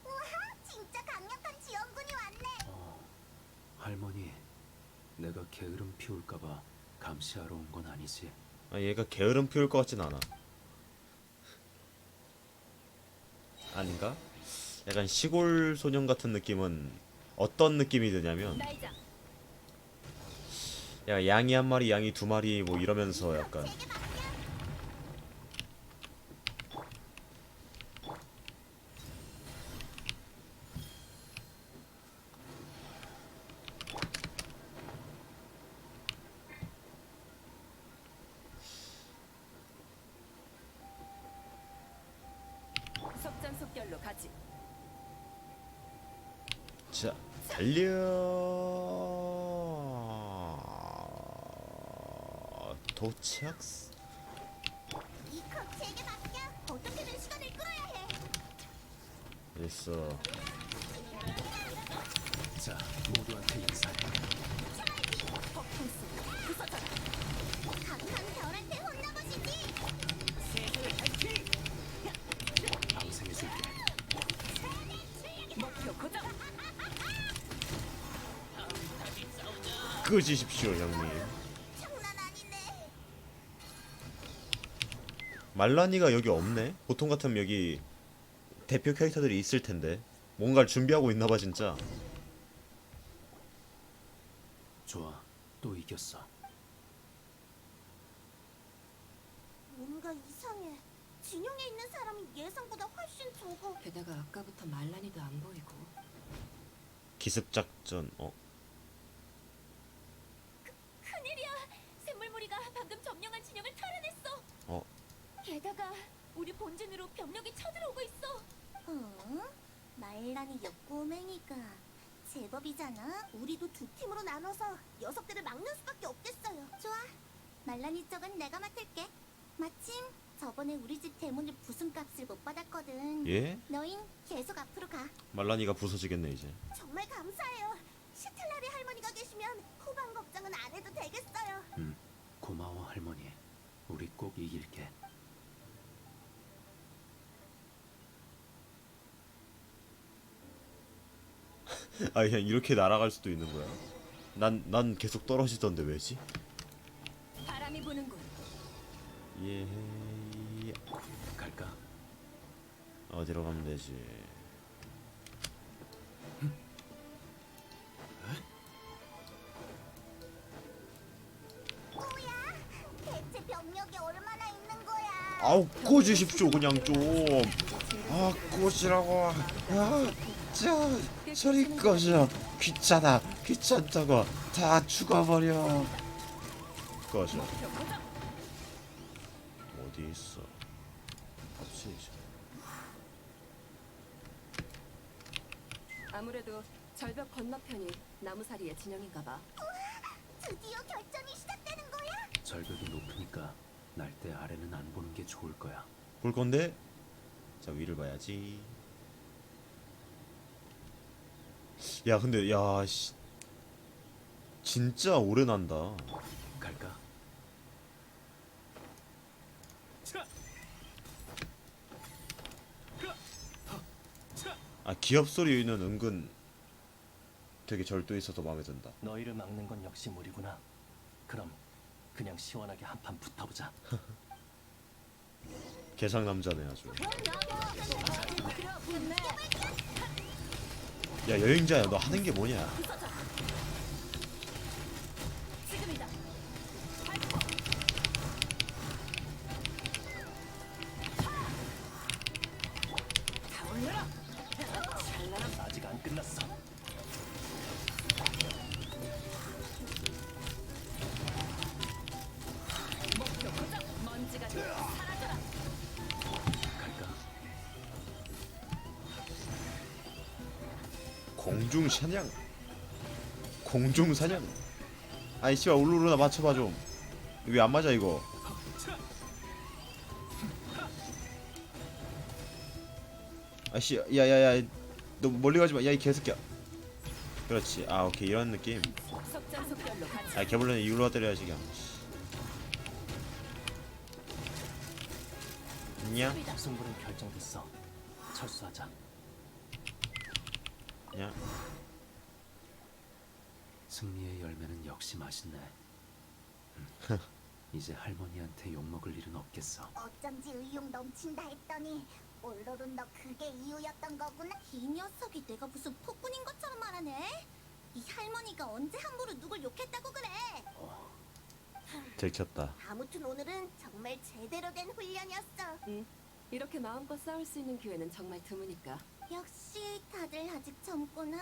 우와, 진짜 강력한 지원군이 왔네.
할머니, 내가 게으름 피울까봐 감시하러 온 건 아니지?
아 얘가 게으름 피울 것 같진 않아. 아닌가? 약간 시골 소년 같은 느낌은 어떤 느낌이 드냐면 야 양이 한 마리 양이 두 마리 뭐 이러면서 약간
속전속결로 가지.
자 달려. 도착.
곧 제게 맡겨. 어떻게든 시간을 끌어야 해.
됐어.
자, 모두한테 인사해.
강한 별한테 혼나보시지.
방생해줄게.
끄지십시오, 형님.
장난 아니네.
말라니가 여기 없네? 보통 같으면 여기 대표 캐릭터들이 있을 텐데. 뭔가를 준비하고 있나봐, 진짜.
좋아, 또 이겼어.
뭔가 이상해. 진영에 있는 사람이 예상보다 훨씬 적어.
게다가 아까부터 말란이도 안 보이고.
기습작전,
큰일이야. 샘물무리가 방금 점령한 진영을 탈환했어.
어.
게다가 우리 본진으로 병력이 쳐들어오고 있어.
말란이 옆꼬맹이가 제법이잖아. 우리도 두 팀으로 나눠서 녀석들을 막는 수밖에 없겠어요. 좋아. 말란이 쪽은 내가 맡을게. 마침 저번에 우리 집 대문을 부순 값을 못 받았거든.
예?
너흰 계속 앞으로 가.
말라니가 부서지겠네, 이제.
정말 감사해요. 시틀라리 할머니가 계시면 후방 걱정은 안 해도 되겠어요.
고마워 할머니. 우리 꼭 이길게.
아, 그냥 이렇게 날아갈 수도 있는 거야. 난 계속 떨어지던데 왜지?
바람이 부는군.
예.
갈까?
어디로 가면 되지?
뭐야? 대체 병력이 얼마나 있는 거야?
아우, 꺼주십시오, 그냥 좀. 아, 꺼지라고. 아, 소리 꺼져. 귀찮아. 귀찮다고. 다 죽어버려. 꺼져. 어디 있어? 없지, 이제.
아무래도 절벽 건너편이 나무사리의 진영인가봐.
드디어 결전이 시작되는 거야?
절벽이 높으니까 날대 아래는 안 보는 게 좋을 거야.
볼 건데? 자, 위를 봐야지. 야, 근데, 야, 씨. 진짜 오래 난다.
갈까?
아, 기합 소리는 은근 되게 절도 있어서 마음에 든다.
너희를 막는 건 역시 무리구나. 그럼 그냥 시원하게 한판 붙어보자.
개상 남자네 아주. 야, 여행자야, 너 하는 게 뭐냐?
지금이다. 다 올려라.
아직 안 끝났어.
목표 고정. 먼지가 사라져라.
갈까?
공중 사냥. 공중 사냥. 아이 씨발, 울루루나 맞춰봐 좀. 왜 안 맞아 이거? 아씨, 야야야, 너 멀리 가지 마. 야, 이 개새끼야. 그렇지. 아, 오케이, 이런 느낌.
속전속결로 같이.
아, 개불러는 이울로 때려야지 그냥. 냐?
승부는 결정됐어. 철수하자.
냐?
승리의 열매는 역시 맛있네. 이제 할머니한테 욕먹을 일은 없겠어.
어쩐지 의욕 넘친다 했더니 올로른 너 그게 이유였던 거구나.
이 녀석이 내가 무슨 폭군인 것처럼 말하네. 이 할머니가 언제 함부로 누굴 욕했다고 그래.
들켰다.
아무튼 오늘은 정말 제대로 된 훈련이었어.
이렇게 마음껏 싸울 수 있는 기회는 정말 드무니까.
역시 다들 아직 젊구나.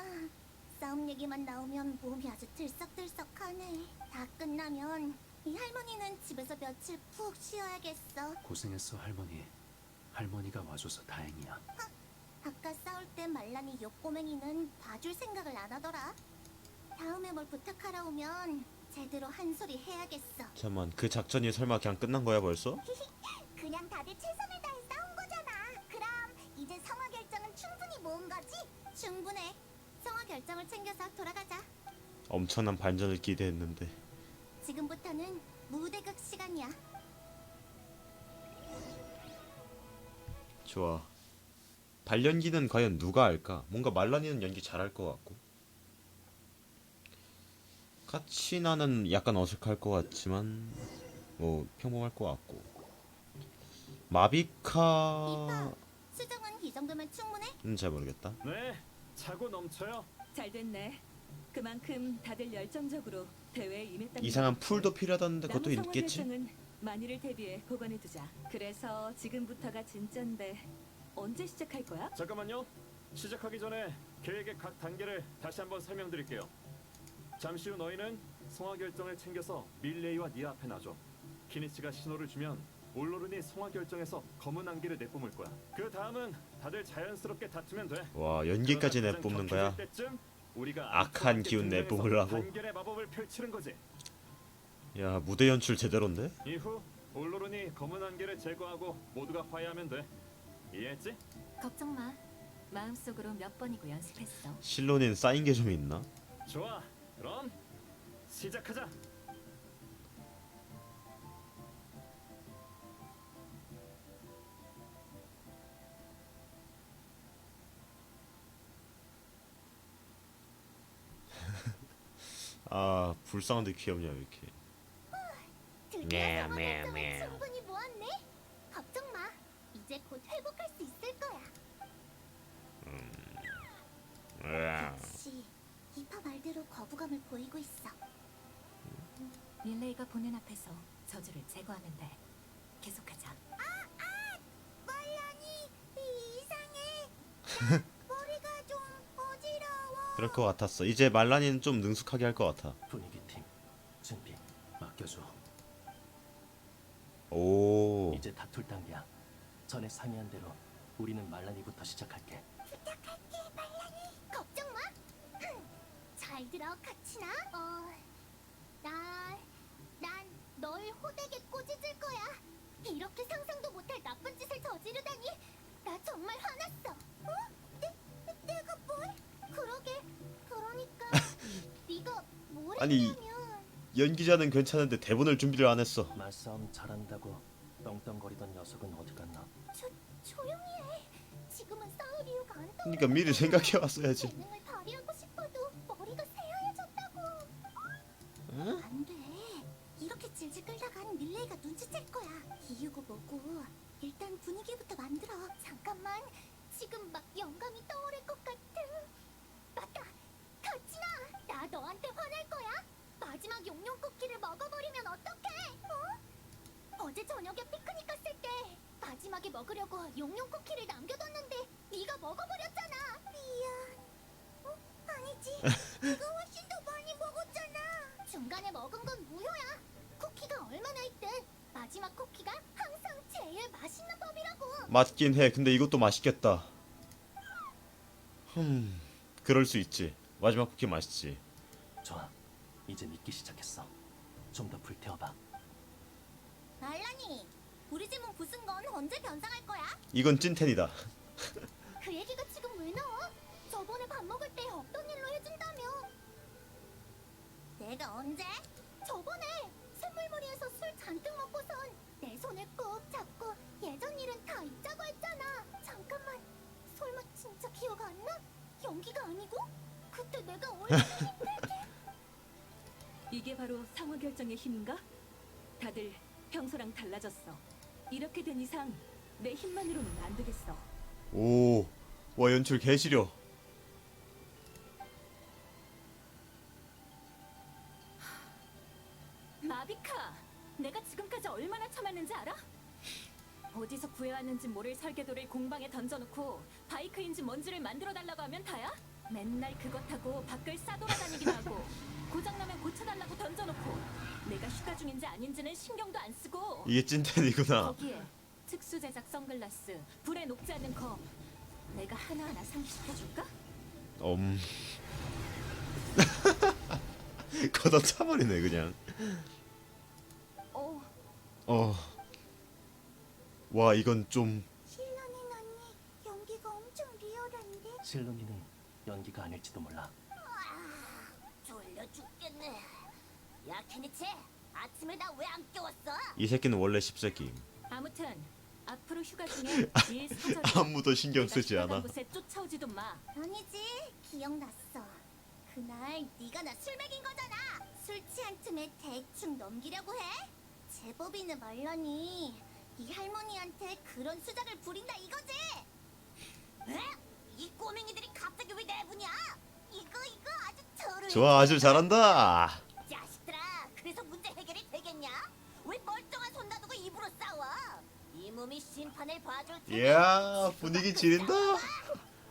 싸움 얘기만 나오면 몸이 아주 들썩들썩하네. 다 끝나면 이 할머니는 집에서 며칠 푹 쉬어야겠어.
고생했어 할머니. 할머니가 와줘서 다행이야.
아까 싸울 때 말란이 옆꼬맹이는 봐줄 생각을 안 하더라. 다음에 뭘 부탁하러 오면 제대로 한 소리 해야겠어.
잠깐만, 그 작전이 설마 그냥 끝난 거야 벌써?
그냥
우리랑 다들 최선을 다해 싸운 거잖아. 그럼 이제 성화 결정은 충분히 모은 거지? 충분해. 성화 결정을 챙겨서 돌아가자.
엄청난 반전을 기대했는데.
지금부터는 무대극 시간이야.
좋아. 발연기는 과연 누가 할까? 뭔가 말라니는 연기 잘할 것 같고, 카치나는 약간 어색할 것 같지만 뭐 평범할 것 같고, 마비카
수정은 이 정도면 충분해?
잘 모르겠다.
네, 차고 넘쳐요.
잘 됐네. 그만큼 다들 열정적으로 대회에 임했다는
이상한
거지.
풀도 필요하다는데 그것도
남은 성화
있겠지?
결정은 만일을 대비해 보관해두자. 그래서 지금부터가 진짠데 언제 시작할 거야?
잠깐만요. 시작하기 전에 계획의 각 단계를 다시 한번 설명드릴게요. 잠시 후 너희는 성화 결정을 챙겨서 밀레이와 네 앞에 놔줘. 키니치가 신호를 주면 올로른이 성화 결정에서 검은 안개를 내뿜을 거야. 그 다음은 다들 자연스럽게 다투면 돼.
와, 연기까지
그러다
내뿜는
가장
거야?
격해질 때쯤 우리가
악한 기운
등장해서
내뿜으려고?
단결의 마법을 펼치는 거지.
야, 무대 연출 제대로인데?
이후 올로른이 검은 안개를 제거하고 모두가 화해하면 돼. 이해했지?
걱정 마. 마음속으로 몇 번이고 연습했어.
실론인 쌓인 게 좀 있나?
좋아. 그럼 시작하자.
아, 불쌍한데 귀엽냐 이렇게.
드디어 성화
매,
결정을
매.
충분히 모았네. 걱정 마. 이제 곧 회복할 수 있을 거야. 역시 이파 말대로 거부감을 보이고 있어.
릴레이가 보는 앞에서 저주를 제거하면 돼. 계속하자.
말란이 이상해. 나 머리가 좀 어지러워.
그럴 것 같았어. 이제 말라니는 좀 능숙하게 할 것 같아.
분위기팀 준비.
맡겨줘.
오.
이제 다툴 단계야. 전에 상의한 대로 우리는 말라니부터 시작할게.
부탁할게, 말란이. 걱정 마. 잘 들어, 카치나. 난 널 호되게 꼬집을 거야. 이렇게 상상도 못할 나쁜 짓을 저지르다니. 나 정말 화났어. 내가 뭘? 그러게. 그러니까 네가 뭘
아니,
했냐면.
연기자는 괜찮은데 대본을 준비를 안 했어.
말싸움 잘한다고 떵떵거리던 녀석은 어디 갔나?
조용히 해. 지금은 싸울 이유가 안 떠.
그러니까 미리 생각해 왔어야지.
재능을 발휘하고 싶어도 머리가 새하얘졌다고.
응?
안 돼. 이렇게 질질 끌다간 릴레이가 눈치챌 거야. 이유고 뭐고. 일단 분위기부터 만들어. 잠깐만. 지금 막 영감이 떠오를 것 같은. 맞다. 카치나. 나 너한테 화낼 거야. 마지막 용용 쿠키를 먹어버리면 어떡해? 어제 저녁에 피크닉 갔을 때 마지막에 먹으려고 용용 쿠키를 남겨뒀는데 네가 먹어버렸잖아. 미안. 아니지. 네가 훨씬 더 많이 먹었잖아. 중간에 먹은 건 무효야. 쿠키가 얼마나 있든 마지막 쿠키가 항상 제일 맛있는 법이라고.
맞긴 해. 근데 이것도 맛있겠다. 그럴 수 있지. 마지막 쿠키 맛있지.
좋아. 이제 믿기 시작했어. 좀 더 불태워봐.
알라니, 우리 집은 부순 건 언제 변상할 거야?
이건 찐텐이다.
그 얘기가 지금 왜 나와? 저번에 밥 먹을 때 없던 일로 해준다며. 내가 언제? 저번에 샘물머리에서 술 잔뜩 먹고선 내 손을 꼭 잡고 예전 일은 다 잊자고 했잖아. 잠깐만, 설마 진짜 기억 안 나? 연기가 아니고? 그때 내가 얼마나 힘들게.
이게 바로 상호 결정의 힘인가? 다들 평소랑 달라졌어. 이렇게 된 이상 내 힘만으로는 안 되겠어.
오. 와, 연출 개시려.
마비카, 내가 지금까지 얼마나 참았는지 알아? 어디서 구해왔는지 모를 설계도를 공방에 던져놓고 바이크인지 뭔지를 만들어달라고 하면 다야? 맨날 그것 타고 밖을 싸돌아다니기도 하고 고장나면 고쳐달라고 던져놓고 내가 휴가 중인지 아닌지는 신경도 안 쓰고
이게 찐텐이구나.
거기에 특수 제작 선글라스, 불에 녹지 않는 컵 내가 하나하나 상기시켜줄까?
걷어차버리네 그냥.
어,
어. 와 이건 좀
실론인 언니 연기가 엄청 리얼한데?
실론이는 연기가 아닐지도 몰라.
졸려 죽겠네. 야 케니치, 아침에 나 왜 안 깨웠어?
이 새끼는 원래 십새끼임.
아무튼 앞으로 휴가 중에 일 사절에
아무도 신경 쓰지
내가 휴가
않아.
간 곳에 쫓아오지도 마.
아니지, 기억났어. 그날 네가 나 술 먹인 거잖아. 술 취한 틈에 대충 넘기려고 해? 제법이네 말라니. 이 할머니한테 그런 수작을 부린다 이거지?
에? 이 꼬맹이들이 갑자기 왜 내분이야? 이거 아주 저를.
좋아 아주 잘한다.
자식들아, 그래서 문제 해결이 되겠냐? 왜 멀쩡한 손 놔두고 입으로 싸워? 이 몸이 심판을 봐줄 테니.
이야 분위기 지린다.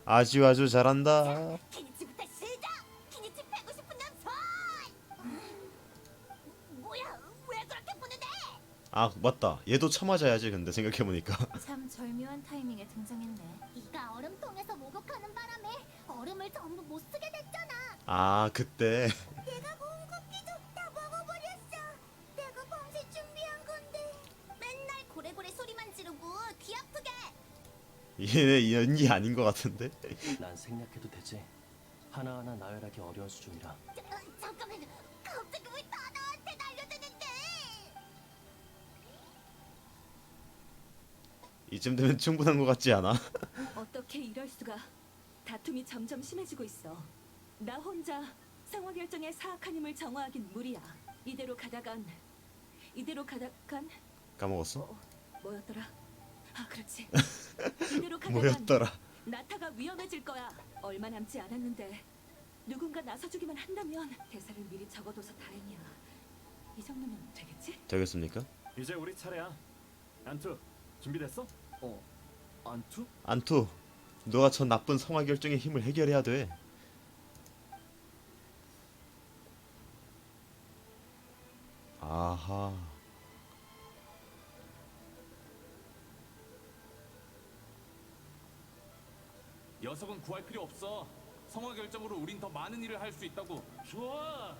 아주 잘한다.
키니치부터 시작! 키니치 빼고 싶은 놈 손! 뭐야, 왜 그렇게 부는데?
아 맞다. 얘도 참아줘야지. 근데 생각해보니까
참 절묘한 타이밍에 등장했네.
네가 얼음통에서 목욕하는 바람에 얼음을 전부 못 쓰게 됐잖아.
아 그때
내가 모은 커피도 다 먹어버렸어. 내가 밤새 준비한 건데. 맨날 고래고래 소리만 지르고 귀 아프게.
얘네 연기 아닌 것 같은데.
난 생략해도 되지. 하나하나 나열하기 어려운 수준이라.
잠깐만, 갑자기 왜 다 나한테 날려드는데?
이쯤 되면 충분한 것 같지 않아?
어떻게 이럴 수가? 다툼이 점점 심해지고 있어. 나 혼자 상황 결정에 사악한 힘을 정화하긴 무리야. 이대로 가다간
까먹었어?
뭐였더라? 아 그렇지. 이대로 가다간
뭐였더라?
나타가 위험해질 거야. 얼마 남지 않았는데 누군가 나서주기만 한다면 대사를 미리 적어둬서 다행이야. 이 정도면 되겠지?
되겠습니까?
이제 우리 차례야. 안투 준비됐어?
안투?
안투 너가 저 나쁜 성화 결정의 힘을 해결해야 돼. 아하
녀석은 구할 필요 없어. 성화 결정으로 우린 더 많은 일을 할 수 있다고.
좋아.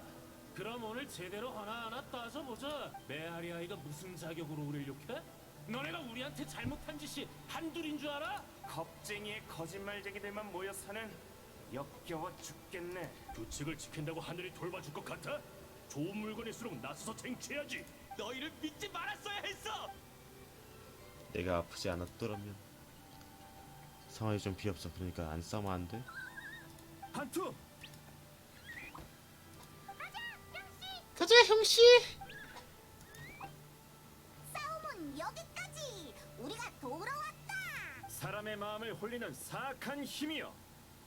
그럼 오늘 제대로 하나하나 따져보자. 메아리 아이가 무슨 자격으로 우릴 욕해? 너네가 우리한테 잘못한 짓이 한둘인 줄 알아? 겁쟁이의 거짓말쟁이들만 모여 사는 역겨워 죽겠네. 규칙을 지킨다고 하늘이 돌봐줄 것 같아? 좋은 물건일수록 나서서 쟁취해야지. 너희를 믿지 말았어야 했어.
내가 아프지 않았더라면. 상황이 좀 비없어. 그러니까 안 싸우면 안 돼.
한투!
가자 형씨.
싸움은 여기까지. 우리가 돌아왔다.
사람의 마음을 홀리는 사악한 힘이여.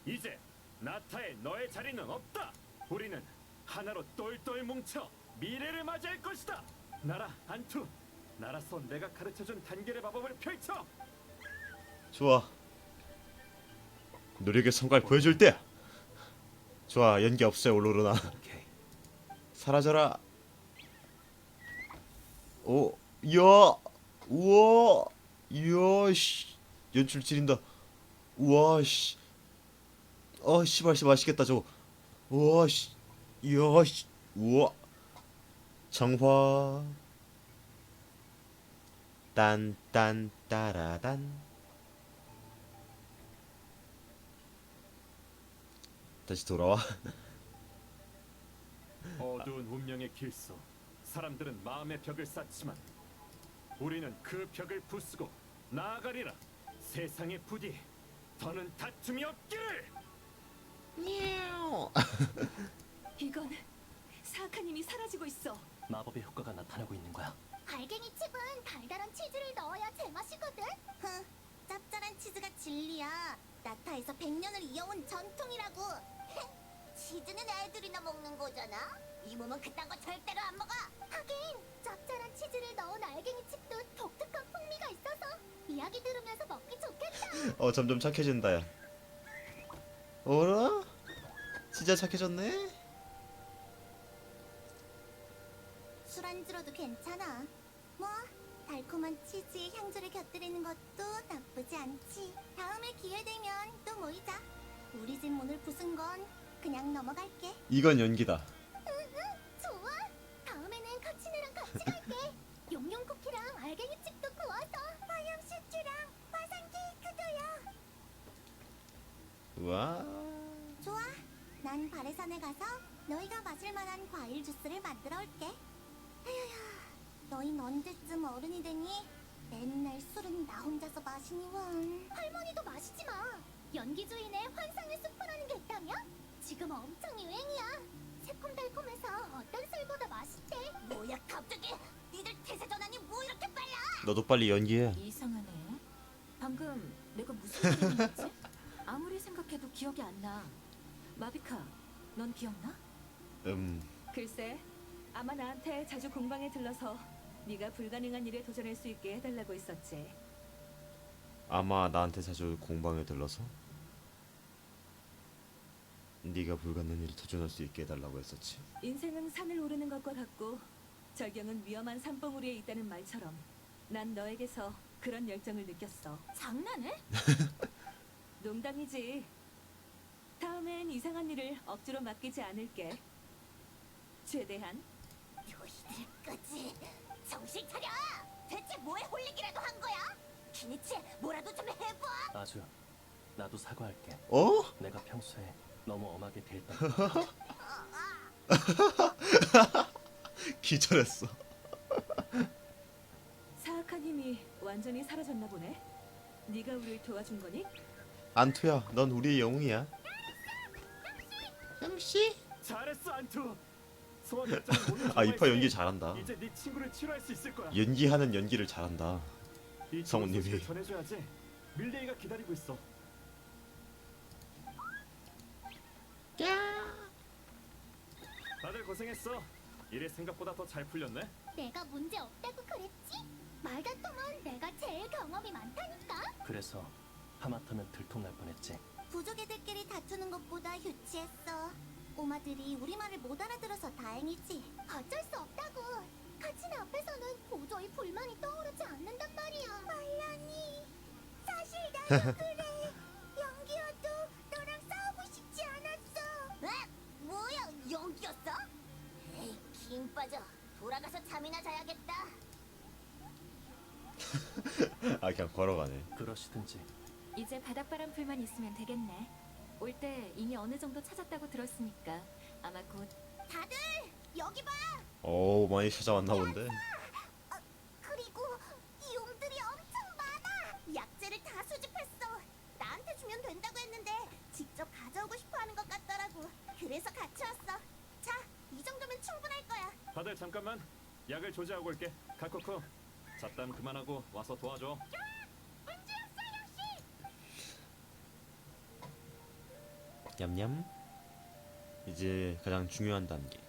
이제 나타에 너의 자리는 없다. 우리는 하나로 똘똘 뭉쳐 미래를 맞이할 것이다. 나라 안투, 나라서 내가 가르쳐준 단결의 마법을 펼쳐.
좋아. 노력의 성과를 보여줄 때야. 좋아 연기 없어요 올로르나. 사라져라. 오, 야, 우와, 이야, 씨, 연출 지린다. 우와, 씨, 씨발, 맛있겠다 저거. 우와, 씨, 이야, 씨, 우와, 정화, 딴 따라단. 다시 돌아와.
어두운 운명의 길속 사람들은 마음의 벽을 쌓지만 우리는 그 벽을 부수고 나아가리라. 세상의 부디 더는 다툼이 없기를.
이건 사악한 힘이 사라지고 있어.
마법의 효과가 나타나고 있는 거야.
알갱이 칩은 달달한 치즈를 넣어야 제맛이거든. 흥, 짭짤한 치즈가 진리야. 나타에서 100년을 이어온 전통이라고.
치즈는 애들이나 먹는 거잖아. 이 몸은 그딴 거 절대로 안 먹어.
하긴 짭짤한 치즈를 넣은 알갱이 칩도 독특한 풍미가 있어서 이야기 들으면서 먹기 좋겠다.
점점 착해진다 야. 어라? 진짜 착해졌네.
술안주로도 괜찮아. 뭐 달콤한 치즈에 향조를 곁들이는 것도 나쁘지 않지. 다음에 기회 되면 또 모이자. 우리 집 문을 부순 건 그냥 넘어갈게.
이건 연기다.
좋아. 다음에는 카치네랑 같이 갈게. 용용 쿠키랑 알갱이 칩도 구워서 화염 씨
우와.
좋아. 난 바레산에 가서 너희가 마실 만한 과일 주스를 만들어 올게. 에휴야, 너희 언제쯤 어른이 되니? 맨날 술은 나 혼자서 마시니 원.
할머니도 마시지 마. 연기주인의 환상의 숲이라는 게 있다며? 지금 엄청 유행이야. 새콤달콤해서 어떤 술보다 맛있대. 뭐야 갑자기? 니들 태세 전환이 뭐 이렇게 빨라?
너도 빨리 연기해.
이상하네. 방금 내가 무슨 소리를 했지? 아무리 생각해도 기억이 안 나. 마비카, 넌 기억나?
글쎄, 아마 나한테 자주 공방에 들러서 네가 불가능한 일에 도전할 수 있게 해달라고 했었지.
아마 나한테 자주 공방에 들러서 네가 불가능한 일에 도전할 수 있게 해달라고 했었지.
인생은 산을 오르는 것과 같고 절경은 위험한 산봉우리에 있다는 말처럼 난 너에게서 그런 열정을 느꼈어.
장난해?
농담이지. 다음엔 이상한 일을 억지로 맡기지 않을게. 최대한.
너희들 거지. 정신 차려. 대체 뭐에 홀리기라도 한 거야? 키니치 뭐라도 좀 해봐.
아주. 나도 사과할게.
어?
내가 평소에 너무 엄하게 대했던.
기절했어.
사악한 힘이 완전히 사라졌나 보네. 네가 우릴 도와준 거니?
안투야, 넌 우리의 영웅이야.
잠시.
잘했어 안투. 소원 결정 모두
아, 이파
좋아했으니
연기 잘한다.
이제 네 친구를 치료할 수 있을 거야.
연기하는 연기를 잘한다.
이 좋은
성우님이.
소식을 전해줘야지. 밀레이가 기다리고 있어. 다들 고생했어. 일이 생각보다 더 잘 풀렸네.
내가 문제 없다고 그랬지? 말다 통은 내가 제일 경험이 많다니까.
그래서 하마터면 들통날 뻔했지.
부족 애들끼리 다투는 것보다 유치했어. 꼬마들이 우리 말을 못 알아들어서 다행이지.
어쩔 수 없다고. 카치나 앞에서는 도저히 불만이 떠오르지 않는단 말이야. 말라니. 사실 나도 그래. 연기여도 너랑 싸우고 싶지 않았어. 에? 뭐야? 연기였어? 에이, 김 빠져. 돌아가서 잠이나 자야겠다.
아, 그냥 걸어가네.
그러시든지.
이제 바닷바람 풀만 있으면 되겠네. 올 때 이미 어느 정도 찾았다고 들었으니까 아마 곧.
다들 여기 봐.
오, 많이 찾아왔나 본데.
그리고 이 용들이 엄청 많아. 약재를 다 수집했어. 나한테 주면 된다고 했는데 직접 가져오고 싶어하는 것 같더라고. 그래서 같이 왔어. 자, 이 정도면 충분할 거야.
다들 잠깐만. 약을 조제하고 올게. 카코쿠. 잡담 그만하고 와서 도와줘.
냠냠. 이제 가장 중요한 단계.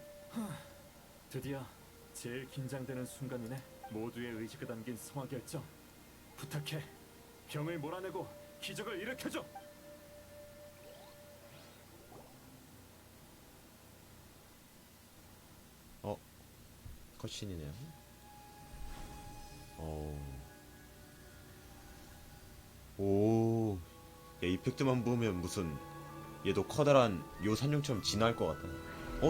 드디어 제일 긴장되는 순간이네. 모두의 의지가 담긴 성화 결정. 부탁해. 병을 몰아내고 기적을 일으켜줘.
컷신이네요. 오. 야, 이펙트만 보면 무슨 얘도 커다란 요 산룡처럼 진화할 것 같다.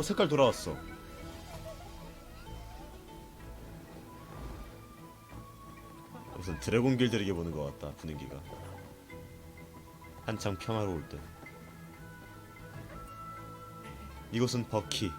색깔 돌아왔어. 무슨 드래곤 길들이게 보는 것 같다, 분위기가. 한창 평화로울 때. 이곳은 버키.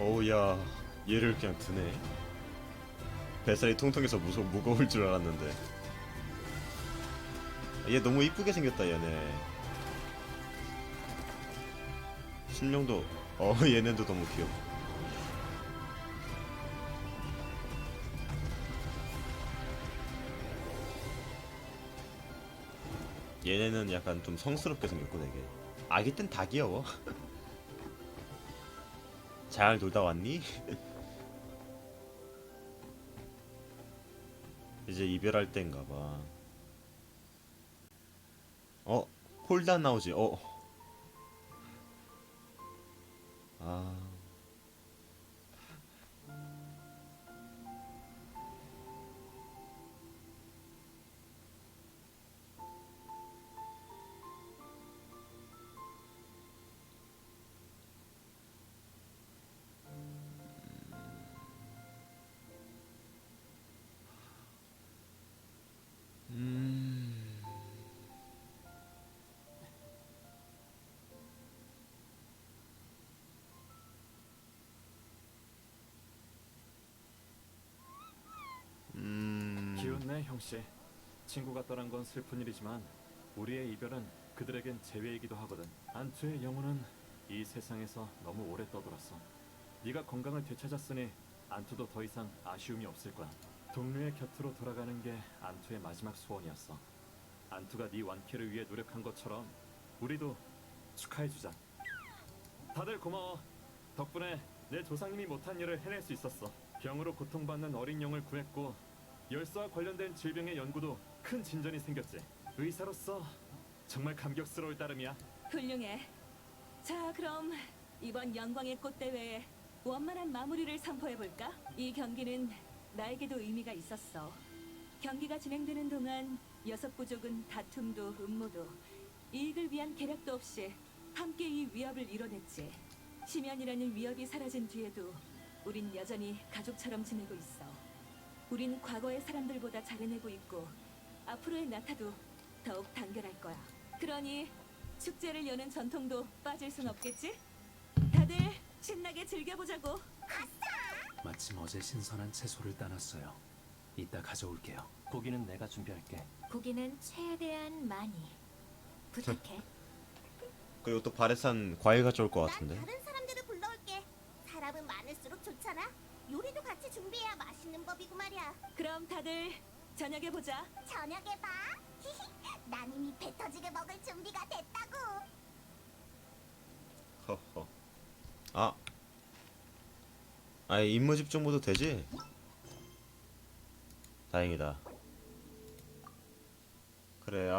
어우야, 얘를 그냥 드네. 뱃살이 통통해서 무거울 줄 알았는데. 얘 너무 이쁘게 생겼다, 얘네. 신명도, 얘네도 너무 귀여워. 얘네는 약간 좀 성스럽게 생겼고, 되게. 아기 땐 다 귀여워. 잘 놀다 왔니? 이제 이별할 땐가 봐. 폴단 나오지. 아.
기운내 형씨. 친구가 떠난 건 슬픈 일이지만 우리의 이별은 그들에겐 재회이기도 하거든. 안투의 영혼은 이 세상에서 너무 오래 떠돌았어. 네가 건강을 되찾았으니 안투도 더 이상 아쉬움이 없을 거야. 동료의 곁으로 돌아가는 게 안투의 마지막 소원이었어. 안투가 네 완쾌를 위해 노력한 것처럼 우리도 축하해주자. 다들 고마워. 덕분에 내 조상님이 못한 일을 해낼 수 있었어. 병으로 고통받는 어린 영을 구했고 열쇠와 관련된 질병의 연구도 큰 진전이 생겼지. 의사로서 정말 감격스러울 따름이야.
훌륭해. 자, 그럼 이번 영광의 꽃대회에 원만한 마무리를 선포해볼까? 이 경기는 나에게도 의미가 있었어. 경기가 진행되는 동안 6부족은 다툼도 음모도 이익을 위한 계략도 없이 함께 이 위협을 이뤄냈지. 심연이라는 위협이 사라진 뒤에도 우린 여전히 가족처럼 지내고 있어. 우린 과거의 사람들보다 잘해내고 있고 앞으로의 나타도 더욱 단결할 거야. 그러니 축제를 여는 전통도 빠질 순 없겠지? 다들 신나게 즐겨보자고.
마침 어제 신선한 채소를 따놨어요. 이따 가져올게요.
고기는 내가 준비할게.
고기는 최대한 많이 부탁해.
그리고 또 바레산 과일 가져올 것 같은데.
다른 사람들을 불러올게. 사람은 많을수록 좋잖아. 요리도 같이 준비해야 맛있는 법이고 말이야.
그럼 다들 저녁에 보자.
저녁에 봐. 난 이미 배 터지게 먹을 준비가 됐다고.
허허. 아예 임무 집중 모드 되지? 다행이다. 그래,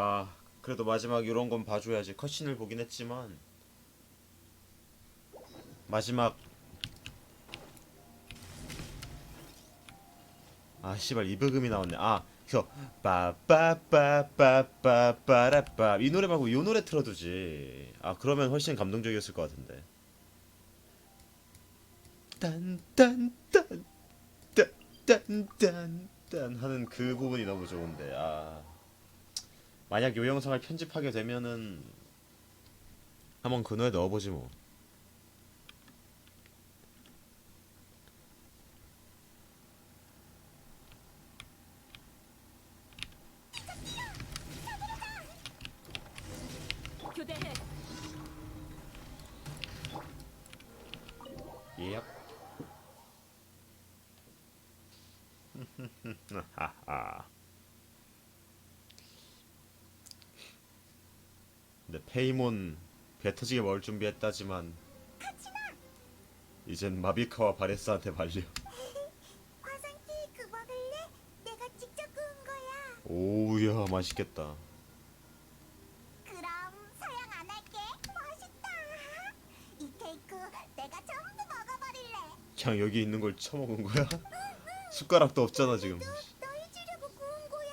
그래도 마지막 이런 건 봐줘야지. 컷신을 보긴 했지만 마지막 씨발 이브금이 나왔네. 그래서 빠빠빠빠빠빠라빠 이 노래 말고 이 노래 틀어두지. 그러면 훨씬 감동적이었을 것 같은데. 딴딴딴 딴딴딴 하는 그 부분이 너무 좋은데. 만약 요 영상을 편집하게 되면은 한번 그 노래 넣어보지 뭐.
교대해.
예. 근데 페이몬 배 터지게 먹을 준비했다지만 이젠 마비카와 바레스한테 발려.
화상 케이크 먹을래? 내가 직접 구운 거야.
오우야 맛있겠다.
그럼 사양 안 할게. 맛있다. 이 케이크 내가 전부 먹어버릴래.
그냥 여기 있는 걸 처먹은 거야? 숟가락도 없잖아 지금.
너희 주려고 구운 거야.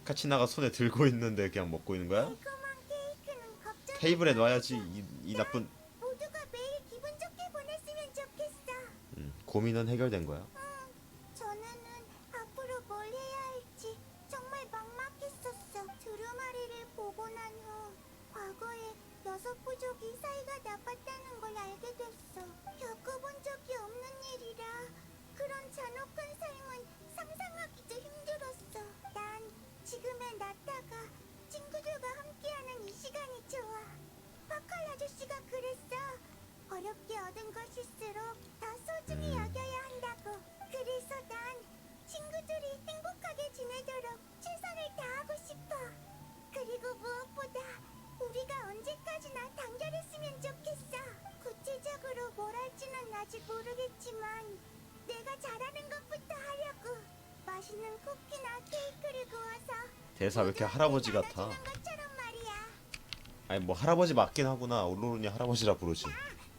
카치나가 손에 들고 있는데 그냥 먹고 있는 거야?
달콤한 케이크는 걱정.
테이블에 놔야지. 이 나쁜.
모두가 매일 기분 좋게 보냈으면 좋겠어.
고민은 해결된 거야?
전에는 앞으로 뭘 해야 할지 정말 막막했었어. 두루마리를 보고 난 후 과거에 6부족이 사이가 나빴다는 걸 알게 됐어. 겪어본 적이 없는 일이라 그런 잔혹한 삶은 상상하기도 힘들었어. 난 지금의 나타가 친구들과 함께하는 이 시간이 좋아. 파칼 아저씨가 그랬어. 어렵게 얻은 것일수록 더 소중히 여겨야 한다고. 그래서 난 친구들이 행복하게 지내도록 최선을 다하고 싶어. 그리고 무엇보다 우리가 언제까지나 단결했으면 좋겠어. 구체적으로 뭘 할지는 아직 모르겠지만 내가 잘하는 것부터 하려고. 맛있는 쿠키나 케이크를 구워서
대사 왜 이렇게 할아버지 같아?
것처럼 말이야.
아니 뭐 할아버지 맞긴 하구나. 올로르니 할아버지라 부르지.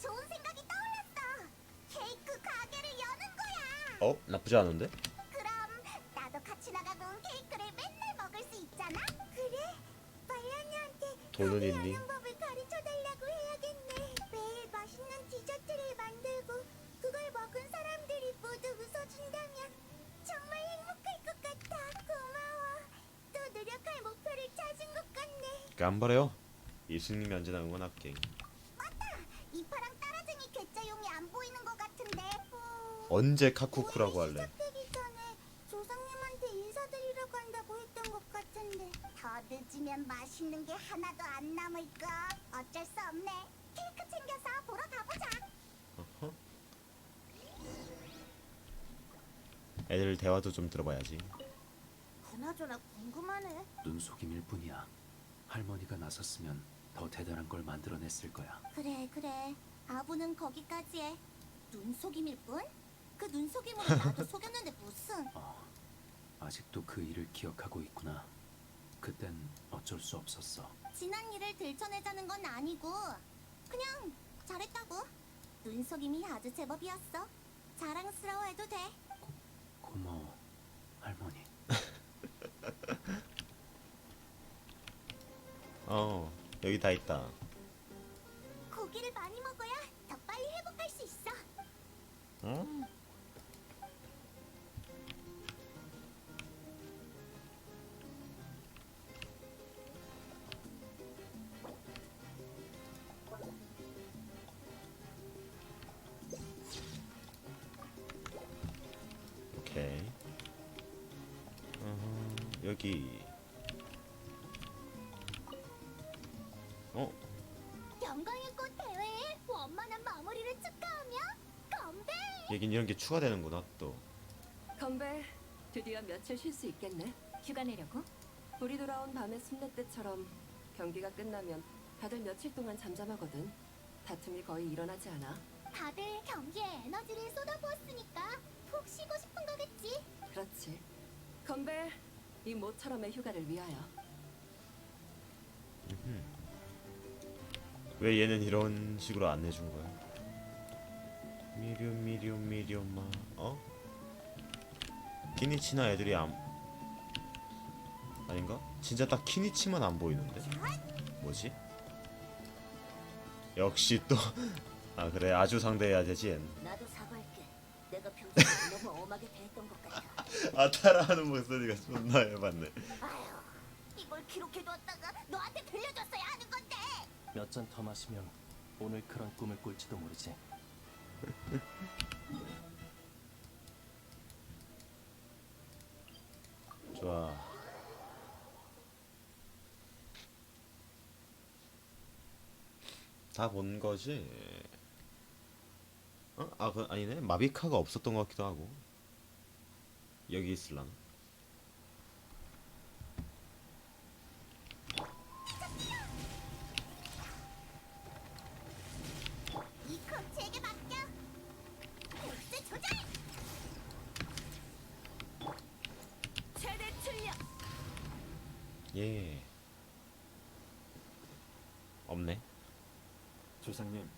좋은 생각이 떠올랐어. 케이크 가게를 여는 거야.
어? 나쁘지 않은데?
그럼 나도 같이 나가고 온 케이크를 맨날 먹을 수 있잖아. 그래? 말란이한테
돈은 있니?
법을 가르쳐 달라고 해야겠네. 매일 맛있는 디저트를 만들고 그걸 먹은 사람들이 모두 웃어준다면 정말 행복할 것 같아. 고마워. 또 노력할 목표를 찾은 것 같네.
깜바래요. 예수님이 언제나 응원할게.
이파랑 따라쟁이 괴짜용이 안 보이는 것 같은데.
언제 카쿠쿠라고 할래?
시작되기 전에 조상님한테 인사드리러 간다고 했던 것 같은데. 더 늦으면 맛있는 게 하나도 안 남을까. 어쩔 수 없네. 케이크 챙겨서 보러 가보자.
어허. 애들 대화도 좀 들어봐야지.
그나저나 궁금하네.
눈속임일 뿐이야. 할머니가 나섰으면 더 대단한 걸 만들어냈을 거야.
그래. 아부는 거기까지 해. 눈속임일 뿐? 그 눈속임으로 나도 속였는데 무슨.
아직도 그 일을 기억하고 있구나. 그땐 어쩔 수 없었어.
지난 일을 들춰내자는 건 아니고 그냥 잘했다고. 눈속임이 아주 제법이었어. 자랑스러워해도 돼.
고마워, 할머니.
여기 다 있다.
고기를 많이 먹어야 더 빨리 회복할 수 있어.
응? 오케이. 여기.
영광의 꽃 대회에 원만한 마무리를 축하하며 건배.
얘긴 이런 게 추가되는구나 또.
건배, 드디어 며칠 쉴 수 있겠네.
휴가 내려고?
우리 돌아온 밤의 순례 때처럼 경기가 끝나면 다들 며칠 동안 잠잠하거든. 다툼이 거의 일어나지 않아.
다들 경기에 에너지를 쏟아부었으니까 푹 쉬고 싶은 거겠지.
그렇지. 건배, 이 모처럼의 휴가를 위하여.
왜 얘는 이런 식으로 안 내준 거야? 미리엄마. 키니치나 애들이 아닌가? 진짜 딱 키니치만 안 보이는데? 뭐지? 역시 또 그래 아주 상대해야 되지 얜.
나도 사과할게. 내가 평소에 너무 엄하게 대했던 것 같아.
따라하는 목소리가 존나 해봤네.
아휴, 이걸 기록해두었다가 너한테 들려줬어야 하는 건데.
몇 잔 더 마시면 오늘 그런 꿈을 꿀지도 모르지.
좋아. 다 본 거지? 아니네. 마비카가 없었던 것 같기도 하고. 여기 있을라나?
이 코치에게 맡겨. 스 조절.
최대 출력.
예. 없네.
조상님,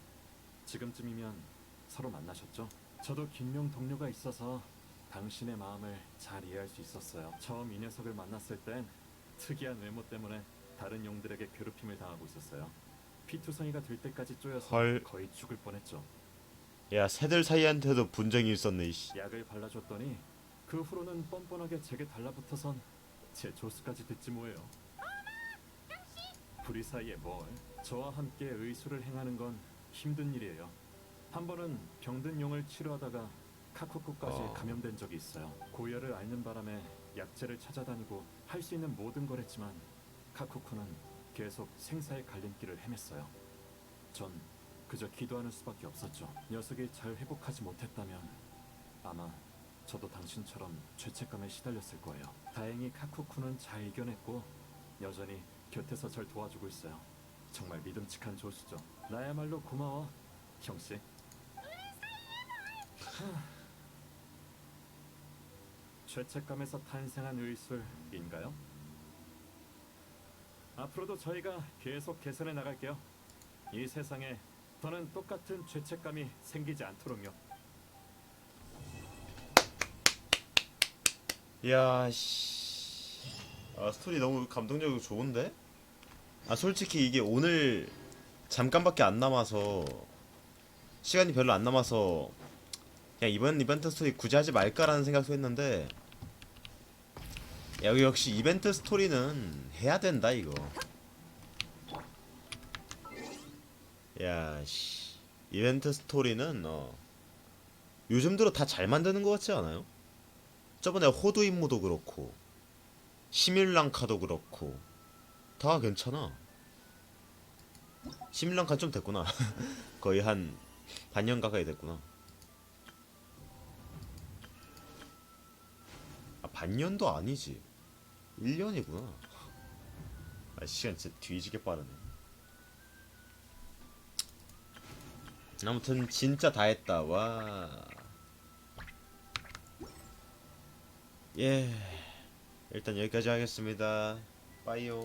지금쯤이면 서로 만나셨죠? 저도 김용 동료가 있어서 당신의 마음을 잘 이해할 수 있었어요. 처음 이 녀석을 만났을 땐 특이한 외모 때문에 다른 용들에게 괴롭힘을 당하고 있었어요. 피투성이가 될 때까지 쪼여서
헐.
거의 죽을 뻔했죠.
야, 새들 사이한테도 분쟁이 있었네. 이씨.
약을 발라줬더니 그 후로는 뻔뻔하게 제게 달라붙어선 제 조수까지 듣지 뭐예요. 불이 사이에 뭘? 저와 함께 의술을 행하는 건 힘든 일이에요. 한 번은 병든 용을 치료하다가 카쿠쿠까지 감염된 적이 있어요. 고열을 앓는 바람에 약재를 찾아다니고 할 수 있는 모든 걸 했지만 카쿠쿠는 계속 생사의 갈림길을 헤맸어요. 전 그저 기도하는 수밖에 없었죠. 녀석이 잘 회복하지 못했다면 아마 저도 당신처럼 죄책감에 시달렸을 거예요. 다행히 카쿠쿠는 잘 이겨냈고 여전히 곁에서 절 도와주고 있어요. 정말 믿음직한 조수죠. 나야말로 고마워, 형씨. 죄책감에서 탄생한 의술인가요? 앞으로도 저희가 계속 개선해 나갈게요. 이 세상에 더는 똑같은 죄책감이 생기지 않도록요.
야, 씨. 아, 스토리 너무 감동적이고 좋은데? 아, 솔직히 이게 오늘 잠깐밖에 안 남아서 시간이 별로 안 남아서 그냥 이번 이벤트 스토리 굳이 하지 말까라는 생각도 했는데 여기 역시 이벤트 스토리는 해야 된다 이거. 야, 씨. 이벤트 스토리는 요즘 들어 다 잘 만드는 것 같지 않아요? 저번에 호두 임무도 그렇고 시뮬랑카도 그렇고 다 괜찮아. 시뮬랑카 좀 됐구나. 거의 한 반년 가까이 됐구나. 아, 반년도 아니지. 1년이구나. 아, 시간 진짜 뒤지게 빠르네. 아무튼 진짜 다 했다. 와. 예. 일단 여기까지 하겠습니다. 빠이요.